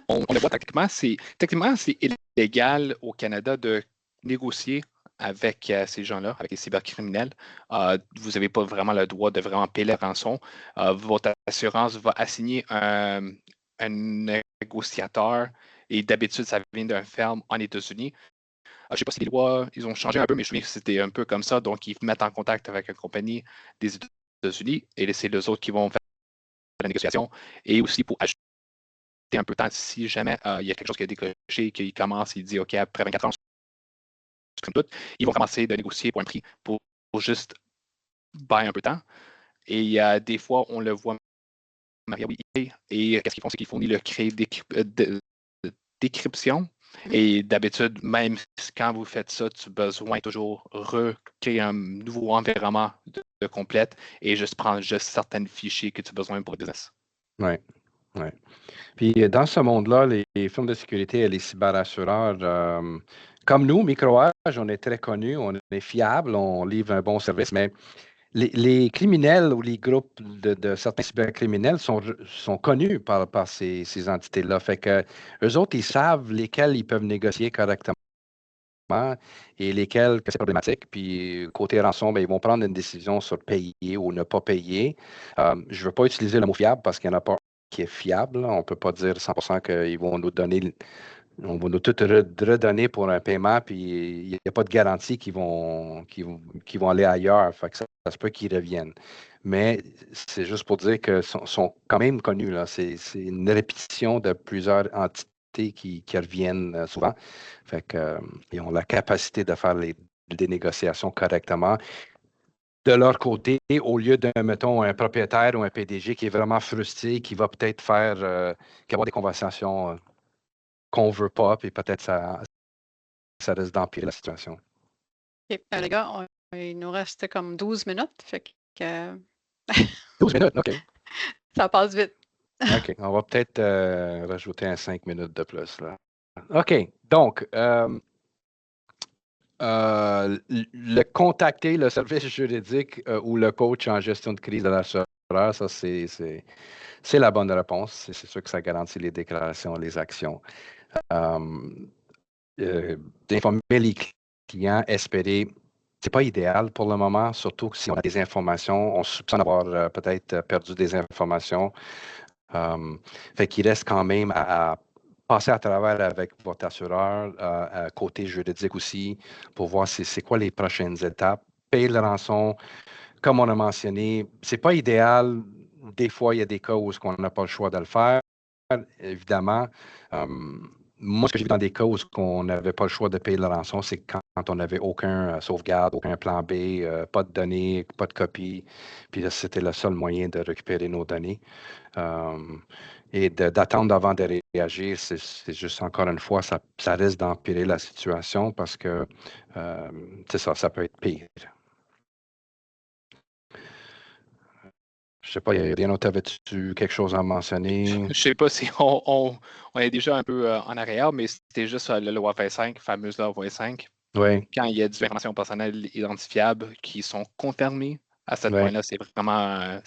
on le voit techniquement, c'est illégal au Canada de négocier avec ces gens-là, avec les cybercriminels. Vous n'avez pas vraiment le droit de vraiment payer la rançon. Votre assurance va assigner un négociateur et d'habitude, ça vient d'un ferme en États-Unis. Je ne sais pas si les lois, ils ont changé un peu, mais je me souviens que c'était un peu comme ça. Donc, ils mettent en contact avec une compagnie des États-Unis et c'est les autres qui vont faire la négociation et aussi pour ajouter un peu de temps si jamais il y a quelque chose qui a déclenché, qu'il commence, il dit OK, après 24 heures, ils vont commencer de négocier pour un prix pour juste bailler un peu de temps. Et des fois, on le voit et qu'est-ce qu'ils font, c'est qu'ils fournissent le crédit décryption. Et d'habitude, même quand vous faites ça, tu as besoin toujours recréer un nouveau environnement de complète et juste prendre juste certains fichiers que tu as besoin pour le business. Oui. Ouais. Puis dans ce monde-là, les firmes de sécurité et les cyberassureurs, comme nous, Microage, on est très connus, on est fiable, on livre un bon service, mais les criminels ou les groupes de certains cybercriminels sont connus par ces entités-là. Fait que eux autres, ils savent lesquels ils peuvent négocier correctement et lesquels que c'est problématique. Puis côté rançon, ben, ils vont prendre une décision sur payer ou ne pas payer. Je ne veux pas utiliser le mot fiable parce qu'il n'y en a pas qui est fiable. On ne peut pas dire 100% qu'ils vont nous donner, on va nous tout redonner pour un paiement, puis il n'y a pas de garantie qu'ils vont aller ailleurs. Fait que ça se peut qu'ils reviennent. Mais c'est juste pour dire qu'ils sont quand même connus, là. C'est une répétition de plusieurs entités qui reviennent souvent. Fait que, ils ont la capacité de faire des négociations correctement. De leur côté, au lieu d'un, mettons, un propriétaire ou un PDG qui est vraiment frustré, qui va peut-être avoir des conversations qu'on ne veut pas, puis peut-être ça risque d'empirer la situation. OK, les gars, il nous reste comme 12 minutes. Fait que, 12 minutes, OK. ça passe vite. OK, on va peut-être rajouter un 5 minutes de plus, là. OK, donc, le contacter le service juridique ou le coach en gestion de crise de l'assureur, ça, c'est la bonne réponse. C'est sûr que ça garantit les déclarations, les actions. D'informer les clients, espérer, c'est pas idéal pour le moment, surtout si on a des informations, on soupçonne avoir peut-être perdu des informations. Fait qu'il reste quand même à passer à travers avec votre assureur, côté juridique aussi, pour voir c'est quoi les prochaines étapes. Payer le rançon, comme on a mentionné, c'est pas idéal. Des fois, il y a des cas où on n'a pas le choix de le faire, évidemment. Moi, ce que j'ai vu dans des cas où on n'avait pas le choix de payer le rançon, c'est quand on n'avait aucun sauvegarde, aucun plan B, pas de données, pas de copie. Puis c'était le seul moyen de récupérer nos données. Et d'attendre avant de réagir, c'est juste encore une fois, ça risque d'empirer la situation parce que ça peut être pire. Je ne sais pas, Yann, avais-tu quelque chose à mentionner? Je ne sais pas si on est déjà un peu en arrière, mais c'était juste la loi 25, fameuse loi 25. Oui. Quand il y a des informations personnelles identifiables qui sont confirmées À ce Ouais. point-là, c'est vraiment,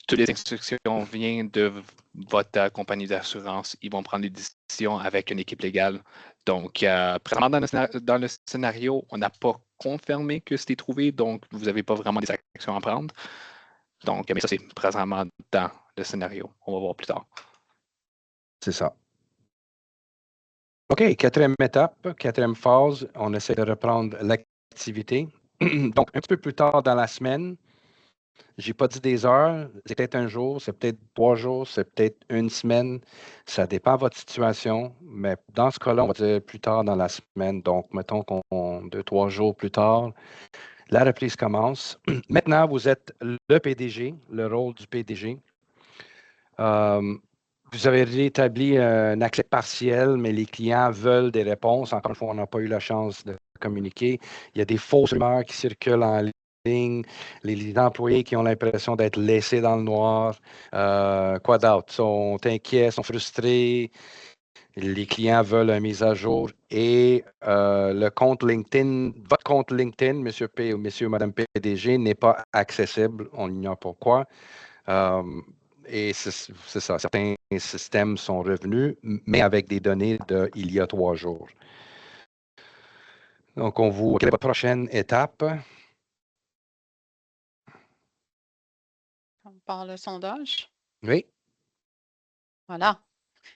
toutes les instructions viennent de votre compagnie d'assurance. Ils vont prendre des décisions avec une équipe légale. Donc, présentement, dans le scénario, on n'a pas confirmé que c'était trouvé, donc vous n'avez pas vraiment des actions à prendre. Donc, mais ça, c'est présentement dans le scénario. On va voir plus tard. C'est ça. OK, quatrième étape, quatrième phase, on essaie de reprendre l'activité. Donc, un petit peu plus tard dans la semaine, j'ai pas dit des heures, c'est peut-être un jour, c'est peut-être 3 jours, c'est peut-être une semaine. Ça dépend de votre situation, mais dans ce cas-là, on va dire plus tard dans la semaine. Donc, mettons qu'on 2, 3 jours plus tard, la reprise commence. Maintenant, vous êtes le PDG, le rôle du PDG. Vous avez rétabli un accès partiel, mais les clients veulent des réponses. Encore une fois, on n'a pas eu la chance de communiquer. Il y a des fausses rumeurs qui circulent en ligne. Les employés qui ont l'impression d'être laissés dans le noir. Quoi d'autre? Sont inquiets, sont frustrés. Les clients veulent une mise à jour. Et le compte LinkedIn, votre compte LinkedIn, Monsieur P ou Monsieur ou Madame PDG, n'est pas accessible. On ignore pourquoi. Et c'est ça, certains systèmes sont revenus, mais avec des données d'il y a 3 jours. Donc, quelle est votre prochaine étape? Par le sondage. Oui. Voilà.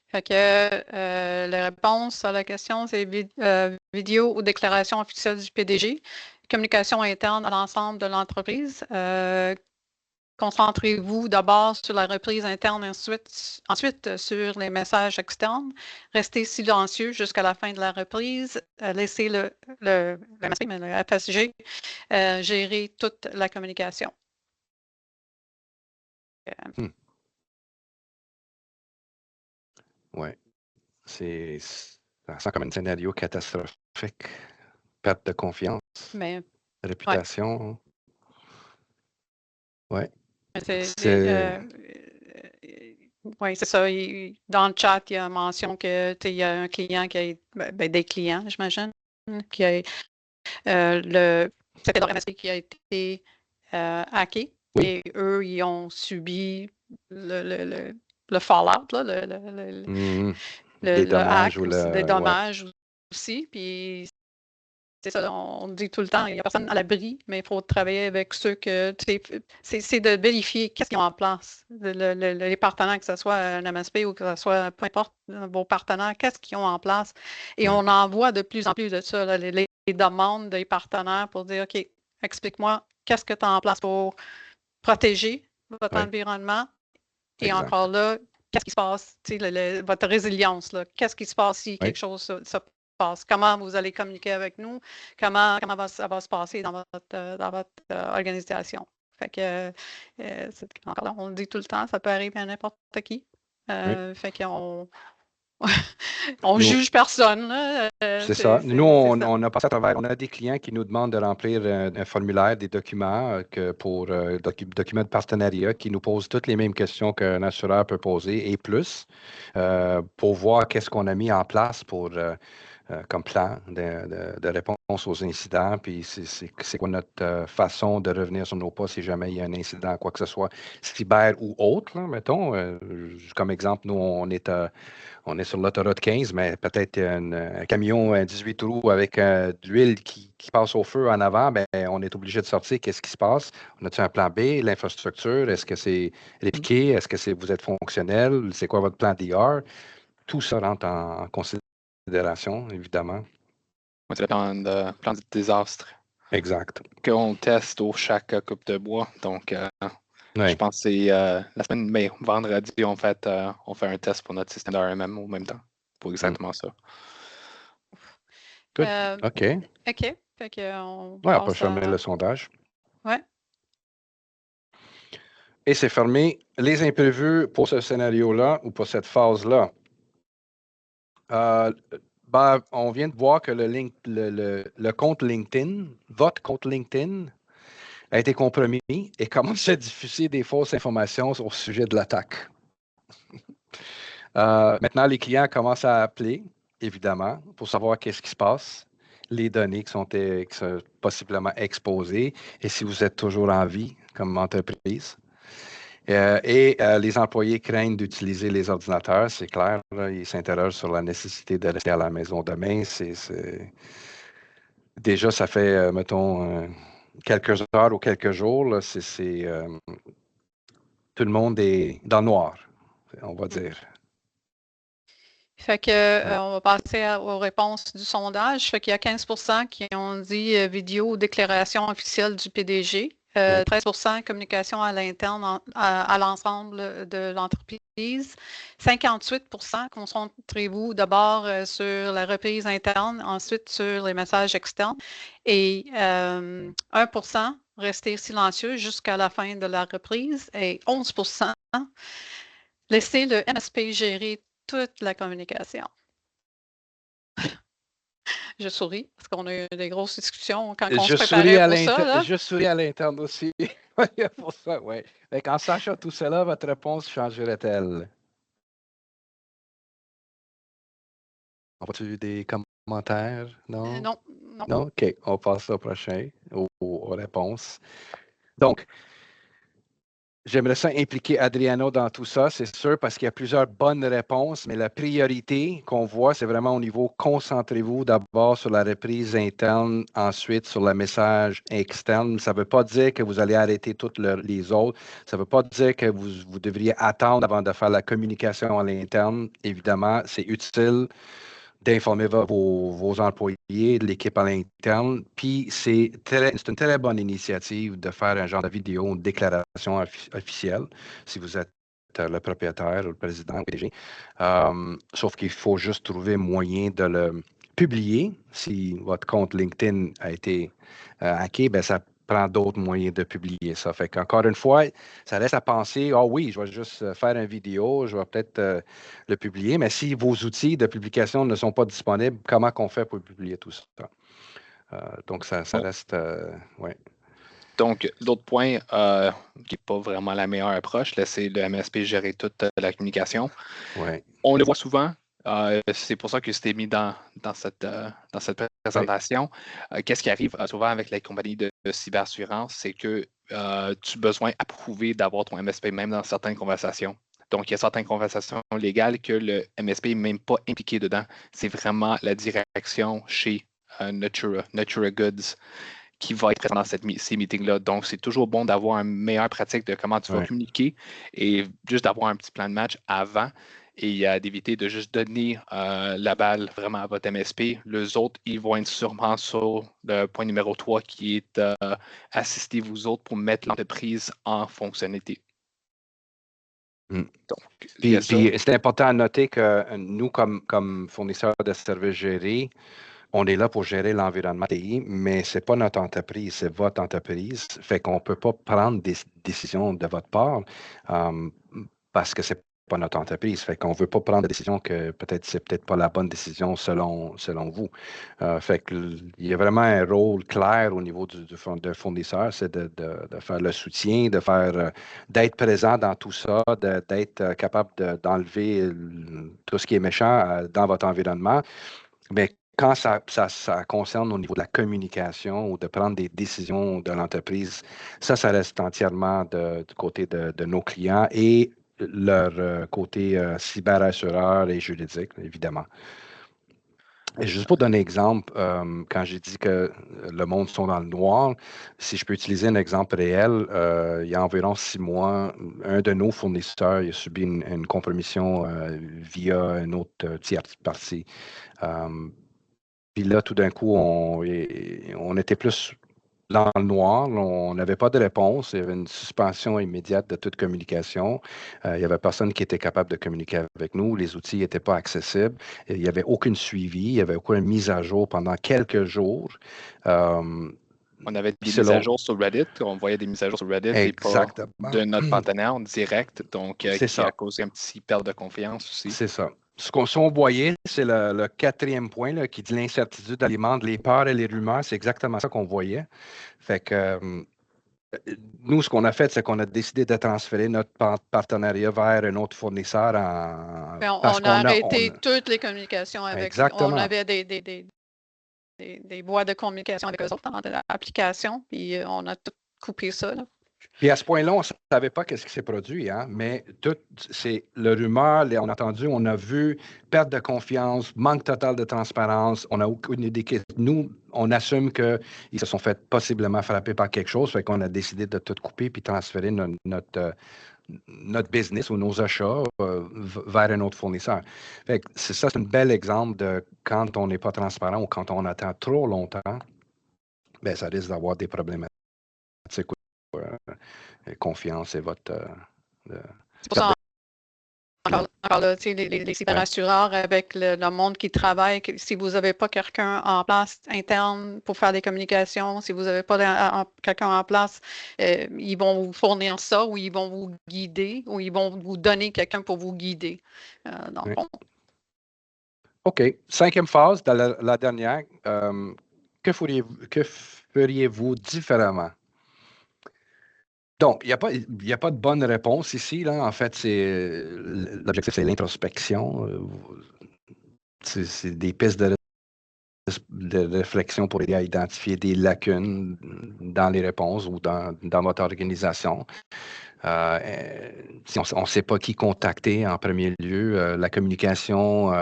Fait que la réponse à la question, c'est vidéo ou déclaration officielle du PDG, communication interne à l'ensemble de l'entreprise. Concentrez-vous d'abord sur la reprise interne, ensuite sur les messages externes. Restez silencieux jusqu'à la fin de la reprise. Laissez le FSG gérer toute la communication. Oui. Ça sent comme un scénario catastrophique. Perte de confiance, Mais réputation. Oui. Oui, c'est ça. Dans le chat, il y a mention que il y a un client qui a des clients, j'imagine, qui a le secteur MSP qui a été hacké. Oui. Et eux, ils ont subi le fallout, là, Des dommages hack, ou des dommages aussi. Puis c'est ça, on dit tout le temps, il n'y a personne à l'abri, mais il faut travailler avec ceux que, c'est de vérifier qu'est-ce qu'ils ont en place. Les partenaires, que ce soit un MSP ou que ce soit, peu importe, vos partenaires, qu'est-ce qu'ils ont en place. Et on en voit de plus en plus de ça, là, les demandes des partenaires pour dire, OK, explique-moi, qu'est-ce que tu as en place pour protéger votre environnement. Et exact. encore là, qu'est-ce qui se passe, votre résilience, là, qu'est-ce qui se passe si quelque chose se passe? Comment vous allez communiquer avec nous? Comment ça va se passer dans votre organisation? Fait que, encore là, on le dit tout le temps, ça peut arriver à n'importe qui. Fait qu'on on juge personne. C'est ça. Nous, on a passé à travers, on a des clients qui nous demandent de remplir un formulaire, des documents pour documents de partenariat qui nous posent toutes les mêmes questions qu'un assureur peut poser et plus pour voir qu'est-ce qu'on a mis en place pour comme plan de réponse aux incidents, puis c'est quoi notre façon de revenir sur nos pas si jamais il y a un incident, quoi que ce soit, cyber ou autre, là, mettons. Comme exemple, nous, on est sur l'autoroute 15, mais peut-être un camion 18 roues avec de l'huile qui passe au feu en avant, ben, on est obligé de sortir. Qu'est-ce qui se passe? On a-tu un plan B? L'infrastructure, est-ce que c'est répliqué? Est-ce que vous êtes fonctionnel? C'est quoi votre plan DR? Tout ça rentre en considération, évidemment. C'est le plan de désastre. Exact. Qu'on teste au chaque coupe de bois. Donc, je pense que c'est la semaine, mais vendredi, on fait un test pour notre système d'RMM au même temps. Pour exactement ça. Good. OK. OK. Fait qu'on on peut fermer le sondage. Oui. Et c'est fermé. Les imprévus pour ce scénario-là ou pour cette phase-là. On vient de voir que le compte LinkedIn, votre compte LinkedIn, a été compromis et commence à diffuser des fausses informations au sujet de l'attaque. Maintenant, les clients commencent à appeler, évidemment, pour savoir qu'est-ce qui se passe. les données qui sont possiblement exposées et si vous êtes toujours en vie comme entreprise. Les employés craignent d'utiliser les ordinateurs, c'est clair. Là, ils s'interrogent sur la nécessité de rester à la maison demain. Déjà, ça fait, mettons, quelques heures ou quelques jours, là, tout le monde est dans le noir, on va dire. Fait que, on va passer aux réponses du sondage. Fait qu'il y a 15 qui ont dit vidéo ou déclaration officielle du PDG. 13 communication à l'interne, à l'ensemble de l'entreprise. 58 concentrez-vous d'abord sur la reprise interne, ensuite sur les messages externes. Et 1 restez silencieux jusqu'à la fin de la reprise. Et 11 laissez le MSP gérer toute la communication. Je souris parce qu'on a eu des grosses discussions quand on se préparait pour ça. Là. Je souris à l'interne aussi. Pour ça, oui. En sachant tout cela, votre réponse changerait-elle? On a-tu des commentaires? Non? Non. Non? OK. On passe au prochain, aux réponses. Donc, j'aimerais ça impliquer Adriano dans tout ça, c'est sûr, parce qu'il y a plusieurs bonnes réponses, mais la priorité qu'on voit, c'est vraiment au niveau concentrez-vous d'abord sur la reprise interne, ensuite sur le message externe. Ça ne veut pas dire que vous allez arrêter toutes les autres. Ça ne veut pas dire que vous devriez attendre avant de faire la communication à l'interne. Évidemment, c'est utile d'informer vos employés, de l'équipe à l'interne. Puis, c'est une très bonne initiative de faire un genre de vidéo, une déclaration officielle, si vous êtes le propriétaire ou le président ou le PDG. Sauf qu'il faut juste trouver moyen de le publier. Si votre compte LinkedIn a été hacké, ben ça prend d'autres moyens de publier ça. Fait qu'encore une fois, ça laisse à penser, ah oui, je vais juste faire une vidéo, je vais peut-être le publier, mais si vos outils de publication ne sont pas disponibles, comment qu'on fait pour publier tout ça? Donc, ça reste, ouais. Donc, l'autre point qui n'est pas vraiment la meilleure approche, c'est le MSP gérer toute la communication. Ouais. On le voit souvent. C'est pour ça que c'était mis dans cette présentation. Qu'est-ce qui arrive souvent avec les compagnies de cyberassurance, c'est que tu as besoin approuvé d'avoir ton MSP, même dans certaines conversations. Donc, il y a certaines conversations légales que le MSP n'est même pas impliqué dedans. C'est vraiment la direction chez Natura Goods qui va être présent dans ces meetings-là. Donc, c'est toujours bon d'avoir une meilleure pratique de comment tu vas communiquer et juste d'avoir un petit plan de match avant et d'éviter de juste donner la balle vraiment à votre MSP. Les autres, ils vont être sûrement sur le point numéro 3 qui est assister vous autres pour mettre l'entreprise en fonctionnalité. Donc, puis c'est important à noter que nous, comme fournisseurs de services gérés, on est là pour gérer l'environnement TI, mais ce n'est pas notre entreprise, c'est votre entreprise. Fait qu'on ne peut pas prendre des décisions de votre part parce que ce n'est pas notre entreprise. Fait qu'on ne veut pas prendre des décisions que c'est peut-être pas la bonne décision selon vous. Fait qu'il y a vraiment un rôle clair au niveau du fournisseur, c'est de faire le soutien, d'être présent dans tout ça, d'être capable d'enlever tout ce qui est méchant dans votre environnement. Mais quand ça concerne au niveau de la communication ou de prendre des décisions de l'entreprise, ça reste entièrement du côté de nos clients et leur côté cyberassureur et juridique, évidemment. Et juste pour donner un exemple, quand j'ai dit que le monde sont dans le noir, si je peux utiliser un exemple réel, il y a environ 6 mois, un de nos fournisseurs a subi une compromission via une autre tierce partie. Puis là, tout d'un coup, on était plus dans le noir. On n'avait pas de réponse. Il y avait une suspension immédiate de toute communication. Il n'y avait personne qui était capable de communiquer avec nous. Les outils n'étaient pas accessibles. Il n'y avait aucun suivi. Il n'y avait aucune mise à jour pendant quelques jours. On avait des mises à jour sur Reddit. On voyait des mises à jour sur Reddit et pas de notre partenaire direct. Donc, qui a causé un petit perte de confiance aussi. C'est ça. Ce qu'on voyait, c'est le quatrième point là, qui dit l'incertitude alimente les peurs et les rumeurs. C'est exactement ça qu'on voyait. Fait que nous, ce qu'on a fait, c'est qu'on a décidé de transférer notre partenariat vers un autre fournisseur. On a arrêté toutes les communications avec. Exactement. On avait des des voies de communication avec eux autres dans l'application, puis on a tout coupé ça. Là. Puis à ce point-là, on ne savait pas qu'est-ce qui s'est produit, hein, mais tout, c'est le rumeur, on a entendu, on a vu perte de confiance, manque total de transparence, on n'a aucune idée. Nous, on assume qu'ils se sont fait possiblement frapper par quelque chose, fait qu'on a décidé de tout couper puis transférer notre business ou nos achats vers un autre fournisseur. Fait que c'est un bel exemple de quand on n'est pas transparent ou quand on attend trop longtemps, bien, ça risque d'avoir des problématiques. Confiance et votre. C'est pour ça, encore là, les cyberassureurs avec le monde qui travaille, si vous n'avez pas quelqu'un en place interne pour faire des communications, si vous n'avez pas quelqu'un en place, ils vont vous fournir ça ou ils vont vous guider ou ils vont vous donner quelqu'un pour vous guider. Dans le fond. OK. 5e phase, dans la dernière. Que feriez-vous différemment? Donc, il n'y a pas de bonne réponse ici. Là. En fait, l'objectif, c'est l'introspection. C'est des pistes de réflexion pour aider à identifier des lacunes dans les réponses ou dans votre organisation. Si on ne sait pas qui contacter en premier lieu, la communication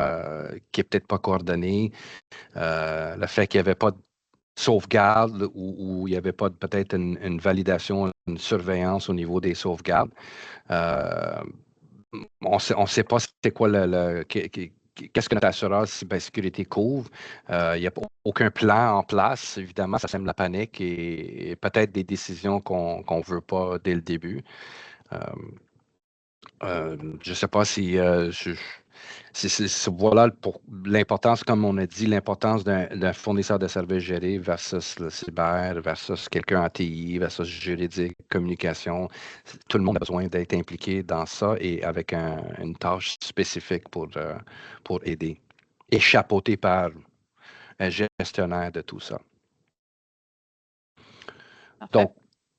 qui n'est peut-être pas coordonnée, le fait qu'il n'y avait pas de sauvegarde ou il n'y avait pas peut-être une validation, une surveillance au niveau des sauvegardes. On ne sait pas c'est quoi qu'est-ce que notre assureur cybersécurité couvre. Il n'y a aucun plan en place. Évidemment, ça sème la panique et peut-être des décisions qu'on ne veut pas dès le début. Je ne sais pas si voilà pour l'importance, comme on a dit, l'importance d'un fournisseur de services géré versus le cyber, versus quelqu'un en TI, versus juridique, communication. Tout le monde a besoin d'être impliqué dans ça et avec une tâche spécifique pour aider et chapeauté par un gestionnaire de tout ça. Parfait. Donc,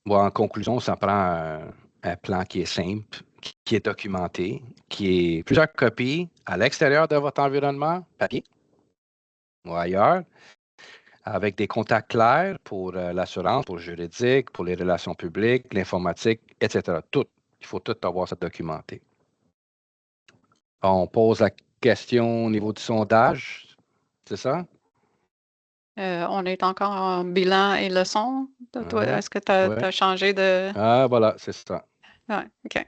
en conclusion, ça prend un plan qui est simple, qui est documenté, qui est plusieurs copies à l'extérieur de votre environnement, papier ou ailleurs, avec des contacts clairs pour l'assurance, pour le juridique, pour les relations publiques, l'informatique, etc. Tout. Il faut tout avoir ça documenté. On pose la question au niveau du sondage, c'est ça? On est encore en bilan et leçon. Toi, est-ce que tu as changé de... Ah, voilà, c'est ça. Ouais, OK.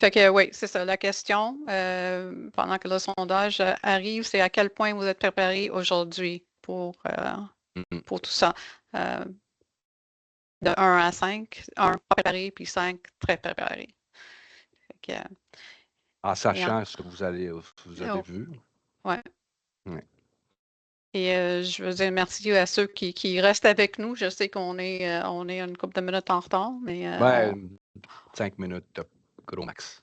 Fait que oui, c'est ça. La question, pendant que le sondage arrive, c'est à quel point vous êtes préparé aujourd'hui pour tout ça. De 1 à 5, 1 pas préparé, puis 5 très préparé. Fait que, en sachant ce que vous avez vu. Oui. Ouais. Et je veux dire merci à ceux qui restent avec nous. Je sais qu'on est une couple de minutes en retard, mais... 5 minutes de gros max.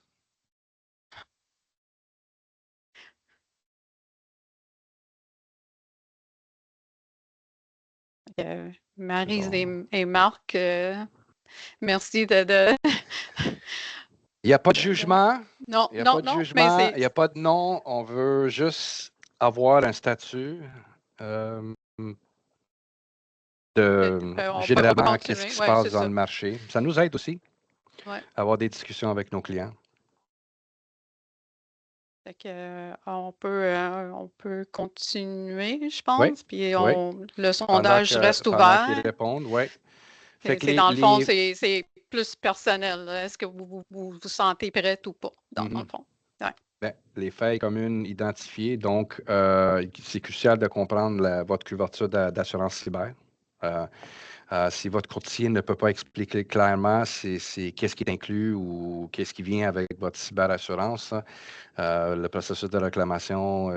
Maryse et Marc, merci de... Il n'y a pas de jugement. Non, il n'y a pas de jugement. Il n'y a pas de nom. On veut juste avoir un statut généralement qu'est-ce qui se passe dans le marché. Ça nous aide aussi à avoir des discussions avec nos clients. Fait que, on peut continuer, je pense. Puis le sondage reste ouvert. Qu'ils répondent, oui. Dans le fond, c'est plus personnel. Est-ce que vous vous sentez prête ou pas, dans le fond? Ouais. Bien, les failles communes identifiées, donc c'est crucial de comprendre votre couverture d'assurance cyber. Si votre courtier ne peut pas expliquer clairement c'est qu'est-ce qui est inclus ou qu'est-ce qui vient avec votre cyberassurance, le processus de réclamation,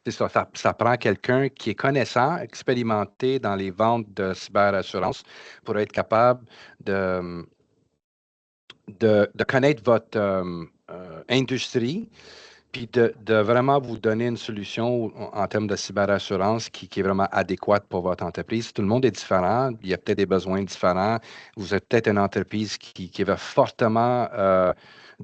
c'est ça prend quelqu'un qui est connaissant, expérimenté dans les ventes de cyberassurance pour être capable de connaître votre industrie, puis de vraiment vous donner une solution en termes de cyberassurance qui est vraiment adéquate pour votre entreprise. Tout le monde est différent, il y a peut-être des besoins différents. Vous êtes peut-être une entreprise qui va fortement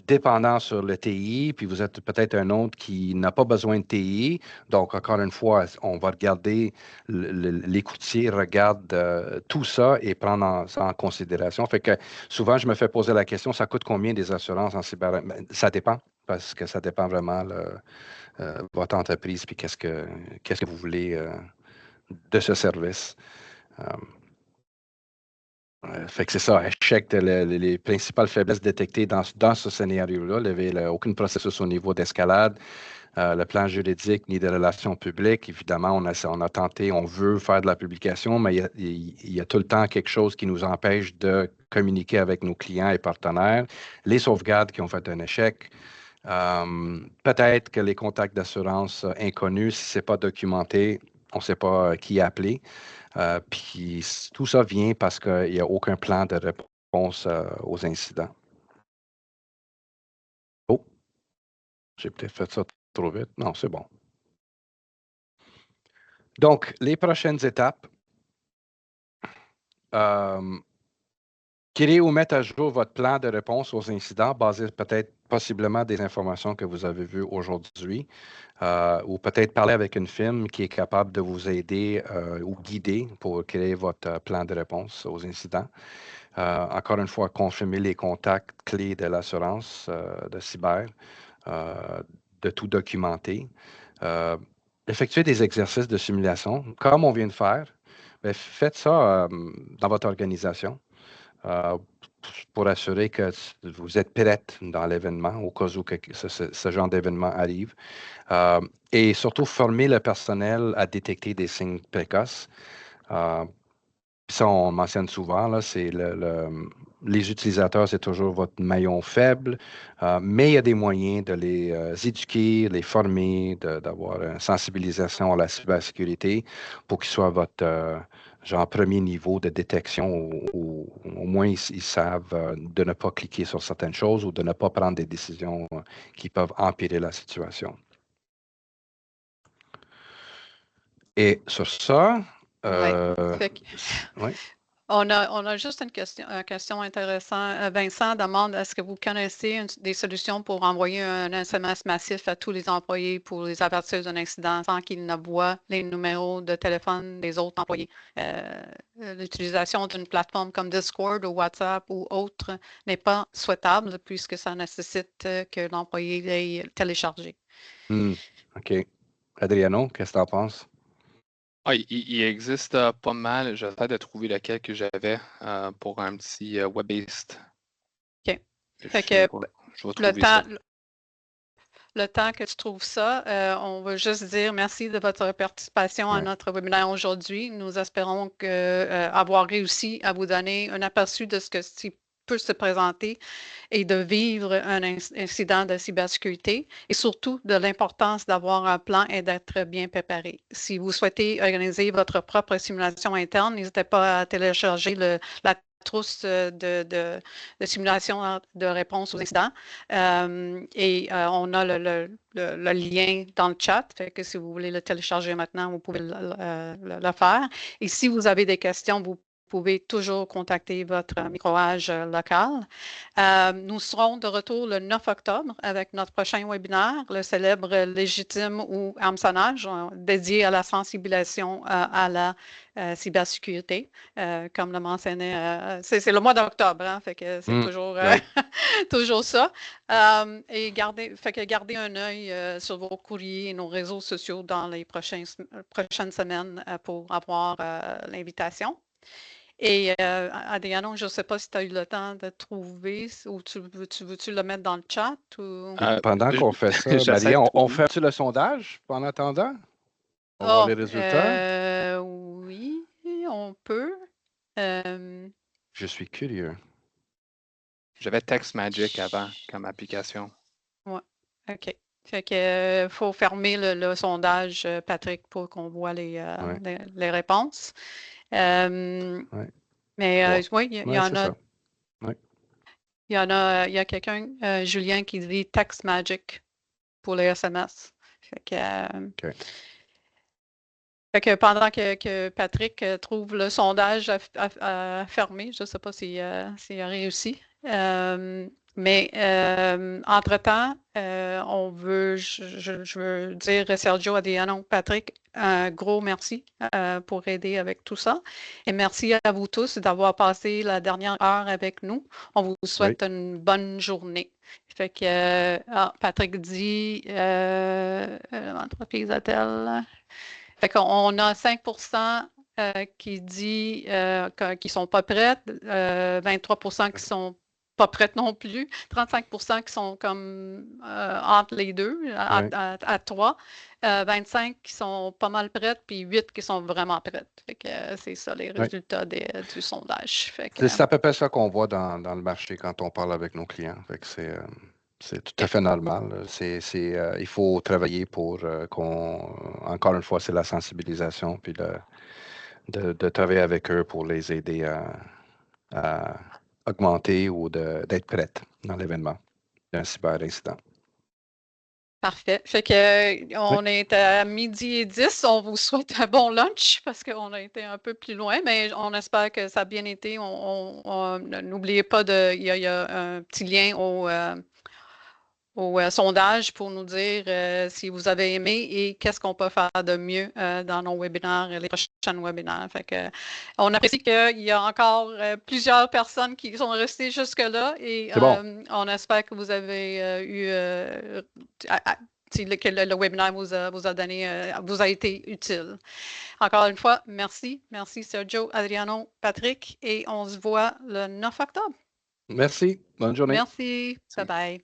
dépendant sur le TI, puis vous êtes peut-être un autre qui n'a pas besoin de TI. Donc, encore une fois, on va regarder, les courtiers regardent tout ça et prendre ça en considération. Fait que souvent, je me fais poser la question, ça coûte combien des assurances en cyber? Ben, ça dépend, parce que ça dépend vraiment votre entreprise, puis qu'est-ce que vous voulez de ce service. Fait que c'est ça, échec les principales faiblesses détectées dans ce scénario-là. Il n'y avait aucun processus au niveau d'escalade, le plan juridique ni de relations publiques. Évidemment, on a tenté, on veut faire de la publication, mais il y a tout le temps quelque chose qui nous empêche de communiquer avec nos clients et partenaires. Les sauvegardes qui ont fait un échec. Peut-être que les contacts d'assurance inconnus, si ce n'est pas documenté, on ne sait pas qui appeler. Puis tout ça vient parce qu'il n'y a aucun plan de réponse aux incidents. Oh, j'ai peut-être fait ça trop vite. Non, c'est bon. Donc, les prochaines étapes. Créer ou mettre à jour votre plan de réponse aux incidents basé peut-être possiblement des informations que vous avez vues aujourd'hui, ou peut-être parler avec une firme qui est capable de vous aider ou guider pour créer votre plan de réponse aux incidents. Encore une fois, confirmer les contacts clés de l'assurance de cyber, de tout documenter. Effectuer des exercices de simulation, comme on vient de faire. Bien, faites ça dans votre organisation. Pour assurer que vous êtes prête dans l'événement au cas où ce genre d'événement arrive. Et surtout, former le personnel à détecter des signes précoces. Ça, on mentionne souvent, là, c'est les utilisateurs, c'est toujours votre maillon faible, mais il y a des moyens de les éduquer, les former, d'avoir une sensibilisation à la cybersécurité pour qu'ils soient votre genre premier niveau de détection, ou au moins ils savent de ne pas cliquer sur certaines choses ou de ne pas prendre des décisions qui peuvent empirer la situation. Et sur ça, oui. On a juste une question intéressante. Vincent demande, est-ce que vous connaissez des solutions pour envoyer un SMS massif à tous les employés pour les avertir d'un incident sans qu'ils ne voient les numéros de téléphone des autres employés? L'utilisation d'une plateforme comme Discord ou WhatsApp ou autre n'est pas souhaitable puisque ça nécessite que l'employé l'ait téléchargé. OK. Adriano, qu'est-ce que tu en penses? Il existe pas mal. J'essaie de trouver lequel que j'avais pour un petit web-based. OK. Fait que je vais trouver ça. Le temps que tu trouves ça, on veut juste dire merci de votre participation à notre webinaire aujourd'hui. Nous espérons avoir réussi à vous donner un aperçu de ce que peut se présenter et de vivre un incident de cybersécurité et surtout de l'importance d'avoir un plan et d'être bien préparé. Si vous souhaitez organiser votre propre simulation interne, n'hésitez pas à télécharger la trousse de simulation de réponse aux incidents. On a le lien dans le chat, fait que si vous voulez le télécharger maintenant, vous pouvez le faire. Et si vous avez des questions, vous pouvez toujours contacter votre micro-age local. Nous serons de retour le 9 octobre avec notre prochain webinaire, le célèbre légitime ou hameçonnage, dédié à la sensibilisation à la cybersécurité. Comme le mentionnait, c'est le mois d'octobre, hein, fait que c'est toujours, toujours ça. Et gardez un œil sur vos courriers et nos réseaux sociaux dans les prochaines semaines pour avoir l'invitation. Et Adriano, je ne sais pas si tu as eu le temps de trouver ou veux-tu le mettre dans le chat? Ou... Pendant qu'on fait ça, Marie, on fait-tu le sondage en attendant? On va voir les résultats? Oui, on peut. Je suis curieux. J'avais TextMagic avant comme application. Oui, OK. Fait que faut fermer le sondage, Patrick, pour qu'on voit les réponses. Mais oui, il y en a. Il y a quelqu'un, Julien, qui dit TextMagic. pour les SMS. Fait OK. Fait que pendant que Patrick trouve le sondage à fermer, je ne sais pas s'il a réussi. Mais entre-temps, je veux dire Sergio Adriano, Patrick, un gros merci pour aider avec tout ça. Et merci à vous tous d'avoir passé la dernière heure avec nous. On vous souhaite une bonne journée. Fait que Patrick dit l'entreprise a-t-elle. Fait qu'on a 5 qui dit qu'ils ne sont pas prêtes, 23 qui ne sont pas prêtes non plus, 35 qui sont comme entre les deux, à 3, 25 qui sont pas mal prêtes, puis 8 qui sont vraiment prêtes. Fait que c'est ça les résultats du sondage. C'est à peu près ça qu'on voit dans le marché quand on parle avec nos clients. Fait que c'est tout à fait normal. Il faut travailler pour encore une fois, c'est la sensibilisation, puis de travailler avec eux pour les aider à augmenter ou d'être prêtes dans l'événement d'un cyberincident. Parfait. Fait que on est à 12h10. On vous souhaite un bon lunch parce qu'on a été un peu plus loin, mais on espère que ça a bien été. N'oubliez pas il y a un petit lien au sondage pour nous dire si vous avez aimé et qu'est-ce qu'on peut faire de mieux dans nos webinaires, les prochains webinaires. Fait que, on apprécie qu'il y a encore plusieurs personnes qui sont restées jusque-là et on espère que vous avez que le webinaire vous a été utile. Encore une fois, merci. Merci Sergio, Adriano, Patrick et on se voit le 9 octobre. Merci. Bonne journée. Merci. Bye-bye.